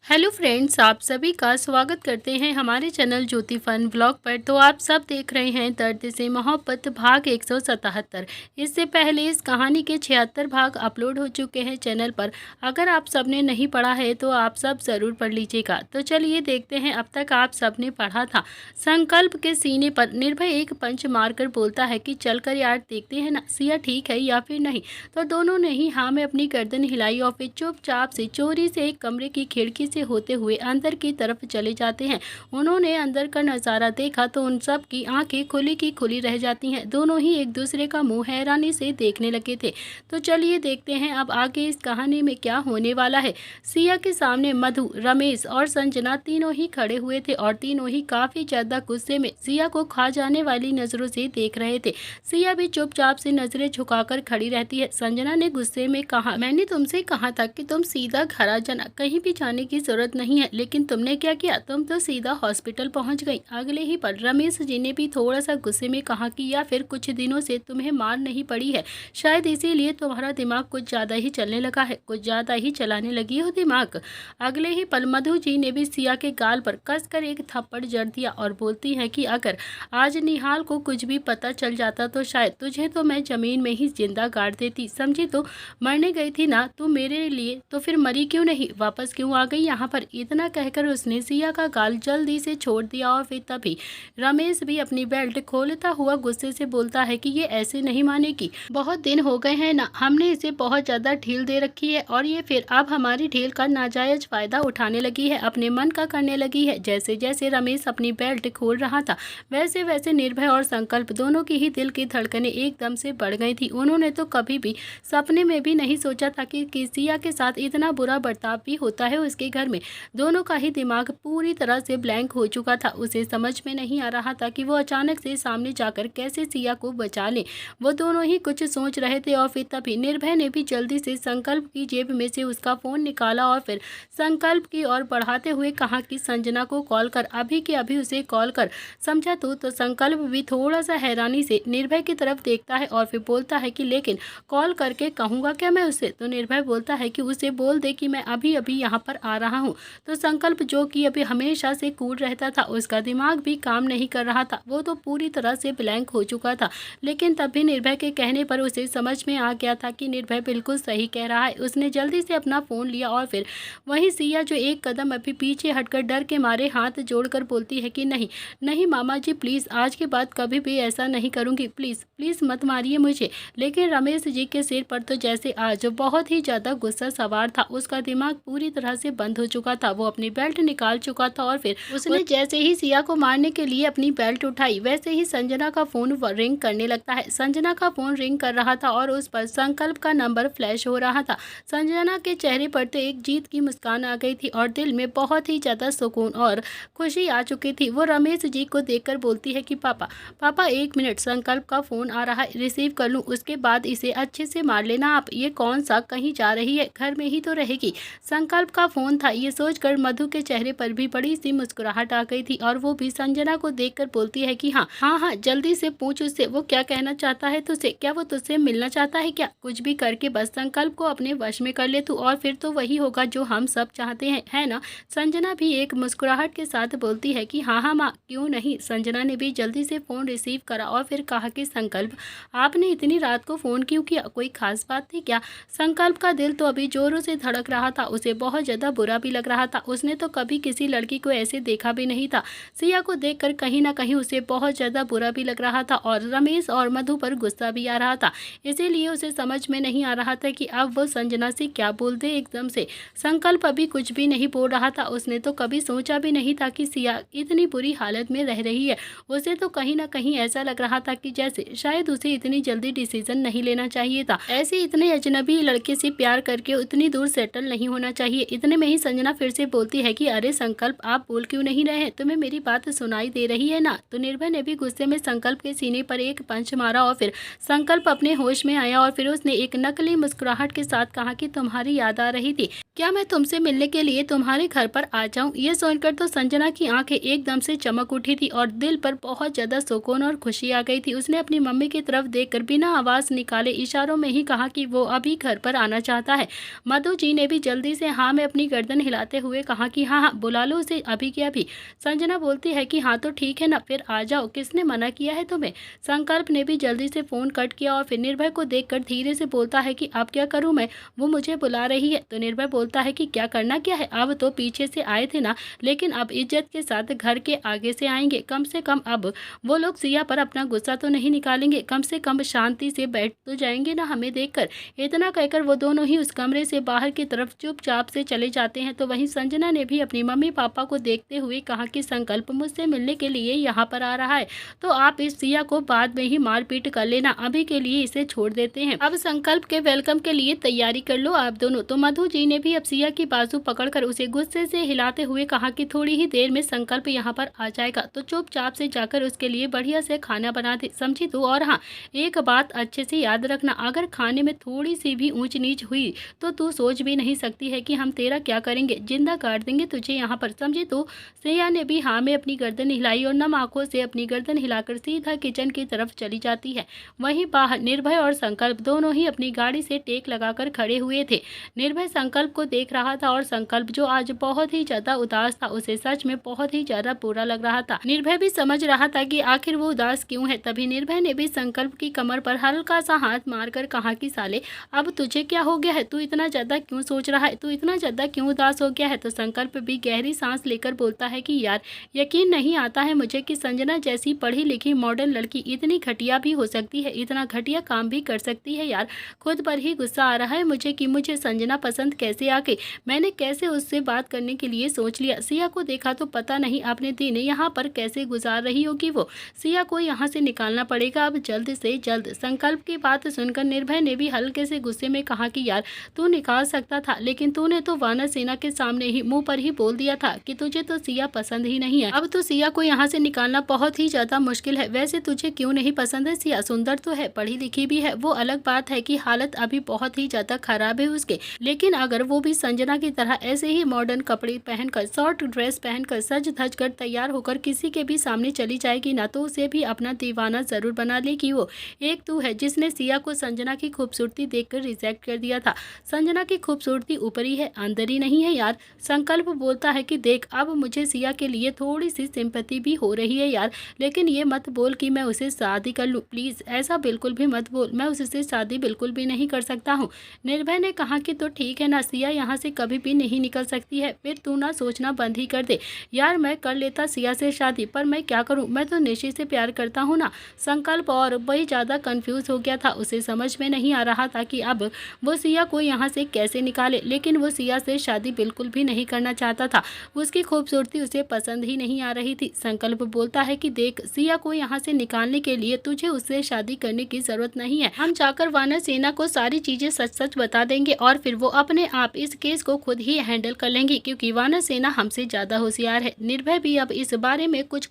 Hello friends, आप सभी का स्वागत करते हैं हमारे चैनल ज्योति फन ब्लॉग पर। तो आप सब देख रहे हैं दर्द से मोहब्बत भाग 177। इससे पहले इस कहानी के 76 भाग अपलोड हो चुके हैं चैनल पर। अगर आप सब ने नहीं पढ़ा है तो आप सब ज़रूर पढ़ लीजिएगा। तो चलिए देखते हैं अब तक आप सब ने पढ़ा था। संकल्प के सीने पर निर्भय एक पंच मारकर बोलता है कि चलकर यार देखते हैं ना सिया ठीक है या फिर नहीं। तो दोनों ने ही हाँ में अपनी गर्दन हिलाई और फिर चुपचाप से चोरी से एक कमरे की खिड़की से होते हुए अंदर की तरफ चले जाते हैं। उन्होंने अंदर का नज़ारा देखा तो उन सब की आंखें खुली की खुली रह जाती हैं। दोनों ही एक दूसरे का मुंह हैरानी से देखने लगे थे। तो चलिए देखते हैं अब आगे इस कहानी में क्या होने वाला है। सिया के सामने मधु, रमेश और संजना तीनों ही खड़े हुए थे और तीनों ही काफी ज्यादा गुस्से में सिया को खा जाने वाली नजरों से देख रहे थे। सिया भी चुपचाप से नजरें झुकाकर खड़ी रहती है। संजना ने गुस्से में कहा, मैंने तुमसे कहा था कि तुम सीधा घर आ जाना, कहीं भी जाने की जरूरत नहीं है, लेकिन तुमने क्या किया, तुम तो सीधा हॉस्पिटल पहुंच गई। अगले ही पल रमेश जी ने भी थोड़ा सा गुस्से में कहा कि या फिर कुछ दिनों से तुम्हें मार नहीं पड़ी है, शायद इसीलिए तुम्हारा दिमाग कुछ ज्यादा ही चलने लगा है, कुछ ज्यादा ही चलाने लगी हो दिमाग। अगले ही पल मधु जी ने भी सिया के गाल पर कसकर एक थप्पड़ जड़ दिया और बोलती है कि अगर आज निहाल को कुछ भी पता चल जाता तो शायद तुझे तो मैं जमीन में ही जिंदा गाड़ देती, समझी। तो मरने गई थी ना तू मेरे लिए, तो फिर मरी क्यों नहीं, वापस क्यों आ गई यहाँ पर। इतना कहकर उसने सिया का गाल जल्दी से छोड़ दिया और फिर तभी रमेश भी अपनी बेल्ट खोलता हुआ गुस्से से बोलता है कि ये ऐसे नहीं मानेगी, बहुत दिन हो गए हैं ना, हमने इसे बहुत ज्यादा ढील दे रखी है और ये फिर अब हमारी ढील का नाजायज फायदा उठाने लगी है, अपने मन का करने लगी है। जैसे जैसे रमेश अपनी बेल्ट खोल रहा था वैसे वैसे निर्भय और संकल्प दोनों की ही दिल की धड़कनें एकदम से बढ़ गई थी। उन्होंने तो कभी भी सपने में भी नहीं सोचा था कि सिया के साथ इतना बुरा बर्ताव भी होता है उसके घर में। दोनों का ही दिमाग पूरी तरह से ब्लैंक हो चुका था। उसे समझ में नहीं आ रहा था कि वो अचानक से सामने जाकर कैसे सिया को बचा ले। वो दोनों ही कुछ सोच रहे थे और फिर तभी निर्भय ने भी जल्दी से संकल्प की जेब में से उसका फोन निकाला और फिर संकल्प की ओर बढ़ाते हुए कहा कि संजना को कॉल कर, अभी के अभी उसे कॉल कर, समझा। तो संकल्प भी थोड़ा सा हैरानी से निर्भय की तरफ देखता है और फिर बोलता है कि लेकिन कॉल करके कहूँगा क्या मैं उसे। तो निर्भय बोलता है कि उसे बोल दे कि मैं अभी अभी यहाँ पर आ रहा हूँ। तो संकल्प जो कि अभी हमेशा से कूल रहता था, उसका दिमाग भी काम नहीं कर रहा था, वो तो पूरी तरह से ब्लैंक हो चुका था। लेकिन तब भी निर्भय के कहने पर उसे समझ में आ गया था कि निर्भय बिल्कुल सही कह रहा है। उसने जल्दी से अपना फ़ोन लिया और फिर वहीं सिया जो एक कदम अभी पीछे हटकर डर के मारे हाथ जोड़कर बोलती है कि नहीं नहीं मामा जी, प्लीज़ आज के बाद कभी भी ऐसा नहीं करूँगी, प्लीज़ प्लीज़ मत मारिए मुझे। लेकिन रमेश जी के सिर पर तो जैसे आज बहुत ही ज़्यादा गुस्सा सवार था, उसका दिमाग पूरी तरह से बंद हो चुका था। वो अपनी बेल्ट निकाल चुका था और फिर उसने जैसे ही सिया को मारने के लिए अपनी बेल्ट उठाई वैसे ही संजना का फ़ोन रिंग करने लगता है। संजना का फ़ोन रिंग कर रहा था और उस पर संकल्प का नंबर फ्लैश हो रहा था। संजना के चेहरे पर तो एक जीत की मुस्कान आ गई थी और दिल में बहुत ही ज़्यादा सुकून और खुशी आ चुकी थी। वो रमेश जी को देखकर बोलती है कि पापा पापा 1 मिनट, संकल्प का फ़ोन आ रहा है, रिसीव कर लूँ, उसके बाद इसे अच्छे से मार लेना आप। ये कौन सा कहीं जा रही है, घर में ही तो रहेगी। संकल्प का फ़ोन था। ये सोचकर मधु के चेहरे पर भी बड़ी सी मुस्कुराहट आ गई थी और वो भी संजना को देखकर बोलती है कि हाँ हाँ हाँ, जल्दी से पूछ उससे वो क्या कहना चाहता है तुझसे, क्या वो तुझसे मिलना चाहता है क्या, कुछ भी करके बस संकल्प को अपने वश में कर ले तू, और फिर तो वही होगा जो हम सब चाहते हैं, है ना। संजना भी एक मुस्कुराहट के साथ बोलती है कि हाँ हाँ माँ, क्यों नहीं। संजना ने भी जल्दी से फ़ोन रिसीव करा और फिर कहा कि संकल्प आपने इतनी रात को फ़ोन क्यों किया, कोई खास बात थी क्या। संकल्प का दिल तो अभी जोरों से धड़क रहा था, उसे बहुत ज़्यादा बुरा भी लग रहा था। उसने तो कभी किसी लड़की को ऐसे देखा भी नहीं था। सिया को देखकर कहीं ना कहीं उसे बहुत ज़्यादा बुरा भी लग रहा था और रमेश और मधु पर गुस्सा भी आ रहा था। इसीलिए उसे समझ में नहीं आ रहा था कि अब वो संजना से क्या बोल दे। एकदम से संकल्प अभी कुछ भी नहीं बोल रहा था। उसने तो कभी सोचा भी नहीं था कि सिया इतनी बुरी हालत में रह रही है। उसे तो कहीं ना कहीं ऐसा लग रहा था कि जैसे शायद उसे इतनी जल्दी डिसीजन नहीं लेना चाहिए था, ऐसे इतने अजनबी लड़के से प्यार करके उतनी दूर सेटल नहीं होना चाहिए। इतने में ही संजना फिर से बोलती है कि अरे संकल्प, आप बोल क्यों नहीं रहे, तुम्हें मेरी बात सुनाई दे रही है ना। तो निर्भय ने भी गुस्से में संकल्प के सीने पर एक पंच मारा और फिर संकल्प अपने होश में आया और फिर उसने एक नकली मुस्कुराहट के साथ कहा कि तुम्हारी याद आ रही थी। क्या मैं तुमसे मिलने के लिए तुम्हारे घर पर आ जाऊं? ये सुनकर तो संजना की आंखें एकदम से चमक उठी थी और दिल पर बहुत ज़्यादा सुकून और खुशी आ गई थी। उसने अपनी मम्मी की तरफ देखकर बिना आवाज़ निकाले इशारों में ही कहा कि वो अभी घर पर आना चाहता है। मधु जी ने भी जल्दी से हाँ में अपनी गर्दन हिलाते हुए कहा कि हाँ हाँ, बुला लो उसे अभी के अभी। संजना बोलती है कि हाँ तो ठीक है ना, फिर आ जाओ, किसने मना किया है तुम्हें? संकल्प ने भी जल्दी से फ़ोन कट किया और फिर निर्भय को देखकर धीरे से बोलता है कि अब क्या करूँ मैं, वो मुझे बुला रही है। तो निर्भय बोलता है कि क्या करना क्या है, अब तो पीछे से आए थे ना, लेकिन अब इज्जत के साथ घर के आगे से आएंगे। कम से कम अब वो लोग सिया पर अपना गुस्सा तो नहीं निकालेंगे, कम से कम शांति से बैठ तो जाएंगे ना हमें देखकर। इतना कहकर वो दोनों ही उस कमरे से बाहर की तरफ चुपचाप से चले जाते हैं। तो वहीं संजना ने भी अपनी मम्मी पापा को देखते हुए कहा कि संकल्प मुझसे मिलने के लिए यहाँ पर आ रहा है, तो आप इस सिया को बाद में ही मारपीट कर लेना, अभी के लिए इसे छोड़ देते हैं। अब संकल्प के वेलकम के लिए तैयारी कर लो आप दोनों। तो मधु जी ने भी अब सिया की बाजू पकड़कर उसे गुस्से से हिलाते हुए कहा कि थोड़ी ही देर में संकल्प यहाँ पर आ जाएगा, तो चुपचाप से जाकर उसके लिए बढ़िया से खाना बना दे, समझी तू? और हाँ, एक बात अच्छे से याद रखना, अगर खाने में थोड़ी सी भी ऊंच नीच हुई तो तू सोच भी नहीं सकती है कि हम तेरा क्या करेंगे, जिंदा काट देंगे तुझे यहाँ पर, समझी तू? सिया ने भी हाँ में अपनी गर्दन हिलाई और नम आंखों से अपनी गर्दन हिलाकर सीधा किचन की तरफ चली जाती है। वहीं बाहर निर्भय और संकल्प दोनों ही अपनी गाड़ी से टेक लगाकर खड़े हुए थे। निर्भय संकल्प को देख रहा था और संकल्प जो आज बहुत ही ज्यादा उदास था, उसे सच में बहुत ही ज्यादा बुरा लग रहा था। निर्भय भी समझ रहा था कि आखिर वो उदास क्यों है। तभी निर्भय ने भी संकल्प की कमर पर हल्का सा हाथ मारकर कहा कि साले, अब तुझे क्या हो गया है, तू इतना ज्यादा क्यों सोच रहा है, तू इतना ज्यादा क्यों उदास हो गया है? तो संकल्प भी गहरी सांस लेकर बोलता है कि यार, यकीन नहीं आता है मुझे कि संजना जैसी पढ़ी लिखी मॉडर्न लड़की इतनी घटिया भी हो सकती है, इतना घटिया काम भी कर सकती है। यार, खुद पर ही गुस्सा आ रहा है मुझे कि मुझे संजना पसंद कैसे आ गई, मैंने कैसे उससे बात करने के लिए सोच लिया। सिया को देखा तो पता नहीं अपने दिन यहाँ पर कैसे गुजार रही होगी वो। सिया को यहाँ से निकालना पड़ेगा अब जल्द से जल्द। संकल्प की बात सुनकर निर्भय ने भी हल्के से गुस्से में कहा कि यार, तू निकाल सकता था, लेकिन तूने तो वानर सेना के सामने ही मुंह पर ही बोल दिया था कि तुझे तो सिया पसंद ही नहीं है। अब तो सिया को यहाँ से निकालना बहुत ही ज्यादा मुश्किल है। वैसे तुझे क्यों नहीं पसंद है सिया? सुंदर तो है, पढ़ी लिखी भी है, वो अलग बात है कि हालत अभी बहुत ही ज्यादा खराब है उसके, लेकिन अगर वो भी संजना की तरह ऐसे ही मॉडर्न कपड़े पहनकर, शॉर्ट ड्रेस पहनकर, सज धज कर तैयार होकर किसी के भी सामने चली जाएगी ना, तो उसे भी अपना दीवाना जरूर बना लेगी वो। एक तू है जिसने सिया को संजना की खूबसूरती देखकर रिजेक्ट कर दिया था। संजना की खूबसूरती ऊपरी है, अंदर ही नहीं है यार। संकल्प बोलता है कि देख, अब मुझे सिया के लिए थोड़ी सी सिंपैथी भी हो रही है यार, लेकिन ये मत बोल कि मैं उसे शादी कर लूँ, प्लीज ऐसा बिल्कुल भी मत बोल, मैं उससे शादी बिल्कुल भी नहीं कर सकता हूँ। निर्भय ने कहा कि तो ठीक है ना, सिया यहाँ से कभी भी नहीं निकल सकती है, फिर तू ना सोचना बंद ही कर दे। यार, मैं कर लेता सिया से शादी, पर मैं क्या करूँ, मैं तो निशी से प्यार करता हूँ ना। संकल्प और वही ज़्यादा कंफ्यूज हो गया था, उसे समझ में नहीं आ रहा था कि अब वो सिया को यहाँ से कैसे निकाले, लेकिन वो सिया से शादी बिल्कुल भी नहीं करना चाहता था। उसकी खूबसूरती उसे पसंद ही नहीं आ रही थी। संकल्प बोलता है कि देख, सिया को यहाँ से निकालने के लिए तुझे उससे शादी करने की जरूरत नहीं है। हम जाकर वानर सेना को सारी चीजें सच सच बता देंगे और फिर वो अपने आप इस केस को खुद ही हैंडल कर लेंगी, क्योंकि वानर सेना हमसे ज्यादा होशियार है। निर्भय भी अब इस बारे में कुछ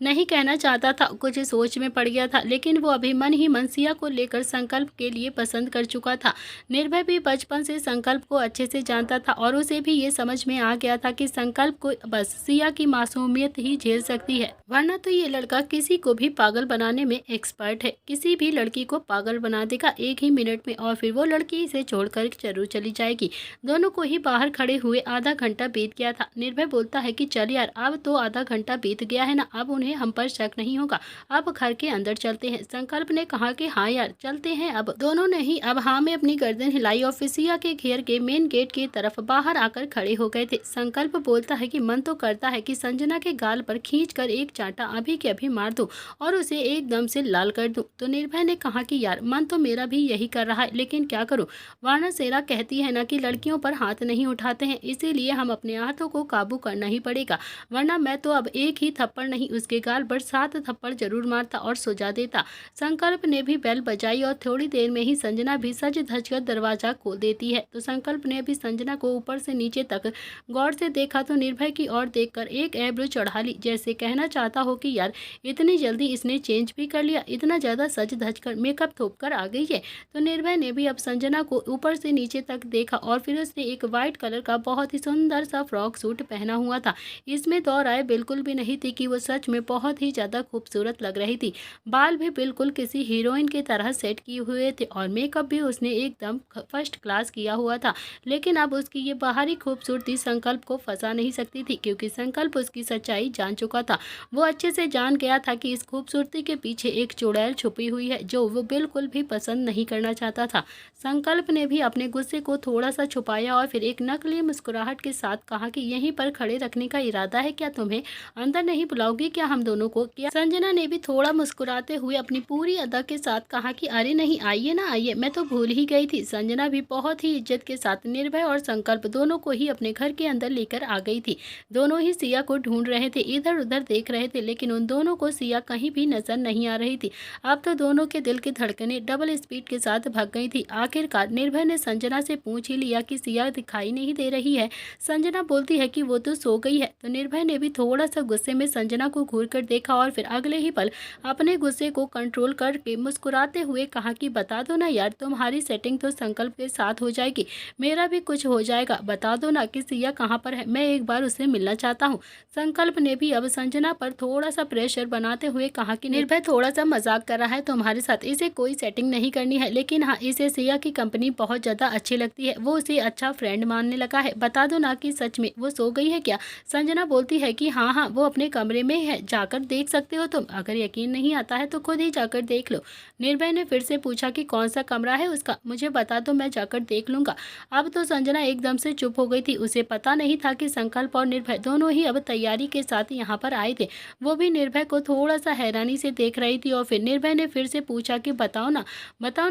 नहीं कहना चाहता था, कुछ सोच में पड़ गया था, लेकिन वो अभी मन ही मन सिया को लेकर संकल्प के लिए पसंद कर चुका था। निर्भय भी बचपन से संकल्प को अच्छे से जानता था और उसे भी ये समझ में आ गया था कि संकल्प को बस सिया की मासूमियत ही झेल सकती है, वरना तो ये लड़का किसी को भी पागल बनाने में एक्सपर्ट है। किसी भी लड़की को पागल बना देगा एक ही मिनट में और फिर वो लड़की इसे छोड़कर जरूर चली जाएगी। दोनों को ही बाहर खड़े हुए आधा घंटा बीत गया था। निर्भय बोलता है कि चल यार, अब तो आधा घंटा बीत गया है ना, अब उन्हें हम पर शक नहीं होगा, अब घर के अंदर चलते हैं। संकल्प ने कहा कि हाँ यार चलते हैं। अब दोनों ने ही अब हाँ में अपनी गर्दन हिलाई और सिया के घेर के मेन गेट की तरफ बाहर आकर खड़े हो गए थे। संकल्प बोलता है कि मन तो करता है कि संजना के गाल पर खींचकर एक चांटा अभी के अभी मार दूं और उसे एकदम से लाल कर दूं। तो निर्भय ने कहा कि यार, मन तो मेरा भी यही कर रहा है, लेकिन क्या करूं, वानर सेना कहती है ना कि लड़कियों पर हाथ नहीं उठाते हैं, इसीलिए हम अपने हाथों को काबू करना ही पड़ेगा, वरना मैं तो अब एक ही थप्पड़ नहीं उसके गाल पर 7 थप्पड़ जरूर मारता और सुझा देता। संकल्प ने भी बेल बजाई और थोड़ी देर में ही संजना भी सज धज कर दरवाजा खोल देती है। तो संकल्प ने भी संजना को ऊपर से नीचे तक गौर से देखा तो निर्भय की ओर देखकर एक ऐब्रो चढ़ा ली, जैसे कहना चाहता हो कि यार इतनी जल्दी इसने चेंज भी कर लिया, इतना ज्यादा सज धज कर मेकअप थोप कर आ गई है। तो निर्भय ने भी अब संजना को ऊपर से नीचे तक देखा और फिर फिर उसने एक वाइट कलर का बहुत ही सुंदर सा फ्रॉक सूट पहना हुआ था। इसमें दो राय बिल्कुल भी नहीं थी कि वो सच में बहुत ही ज़्यादा खूबसूरत लग रही थी। बाल भी बिल्कुल किसी हीरोइन की तरह सेट किए हुए थे और मेकअप भी उसने एकदम फर्स्ट क्लास किया हुआ था। लेकिन अब उसकी ये बाहरी खूबसूरती संकल्प को फंसा नहीं सकती थी, क्योंकि संकल्प उसकी सच्चाई जान चुका था। वो अच्छे से जान गया था कि इस खूबसूरती के पीछे एक चुड़ैल छुपी हुई है जो वो बिल्कुल भी पसंद नहीं करना चाहता था। संकल्प ने भी अपने गुस्से को थोड़ा सा छुपाया और फिर एक नकली मुस्कुराहट के साथ कहा कि यहीं पर खड़े रखने का इरादा है क्या तुम्हें? अंदर नहीं बुलाओगी क्या हम दोनों को? क्या? संजना ने भी थोड़ा मुस्कुराते हुए अपनी पूरी अदा के साथ कहा कि अरे नहीं, आइए ना आइए, मैं तो भूल ही गई थी। संजना भी बहुत ही इज्जत के साथ निर्भय और संकल्प दोनों को ही अपने घर के अंदर लेकर आ गई थी। दोनों ही सिया को ढूंढ रहे थे, इधर उधर देख रहे थे, लेकिन उन दोनों को सिया कहीं भी नजर नहीं आ रही थी। अब तो दोनों के दिल की धड़कनें डबल स्पीड के साथ भाग गई थी। आखिरकार निर्भय ने संजना से पूछ ही लिया कि सिया दिखाई नहीं दे रही है। संजना बोलती है कि वो तो सो गई है। तो निर्भय ने भी थोड़ा सा गुस्से में संजना को घूर कर देखा और फिर अगले ही पल अपने गुस्से को कंट्रोल करके मुस्कुराते हुए कहा कि बता दो ना यार, तुम्हारी सेटिंग तो संकल्प के साथ हो जाएगी, मेरा भी कुछ हो जाएगा। बता दो ना कि सिया कहाँ पर है, मैं एक बार उससे मिलना चाहता हूँ। संकल्प ने भी अब संजना पर थोड़ा सा प्रेशर बनाते हुए कहा कि निर्भय थोड़ा सा मजाक कर रहा है तुम्हारे साथ, इसे कोई सेटिंग नहीं करनी है, लेकिन हाँ, इसे सिया की कंपनी बहुत ज़्यादा अच्छी लगती है, वो उसे अच्छा फ्रेंड मानने लगा है। बता दो ना कि सच में वो सो गई है क्या? संजना बोलती है कि हाँ हाँ, वो अपने कमरे में है, जाकर देख सकते हो तुम, अगर यकीन नहीं आता है तो खुद ही जाकर देख लो। निर्भय ने फिर से पूछा कि कौन सा कमरा है उसका, मुझे बता दो, मैं जाकर देख लूँगा। अब तो संजना एकदम से चुप हो गई थी। उसे पता नहीं था कि संकल्प और निर्भय दोनों ही अब तैयारी के साथ यहाँ पर आए थे। वो भी निर्भय को थोड़ा सा हैरानी से देख रही थी और फिर निर्भय ने फिर से पूछा कि बताओ ना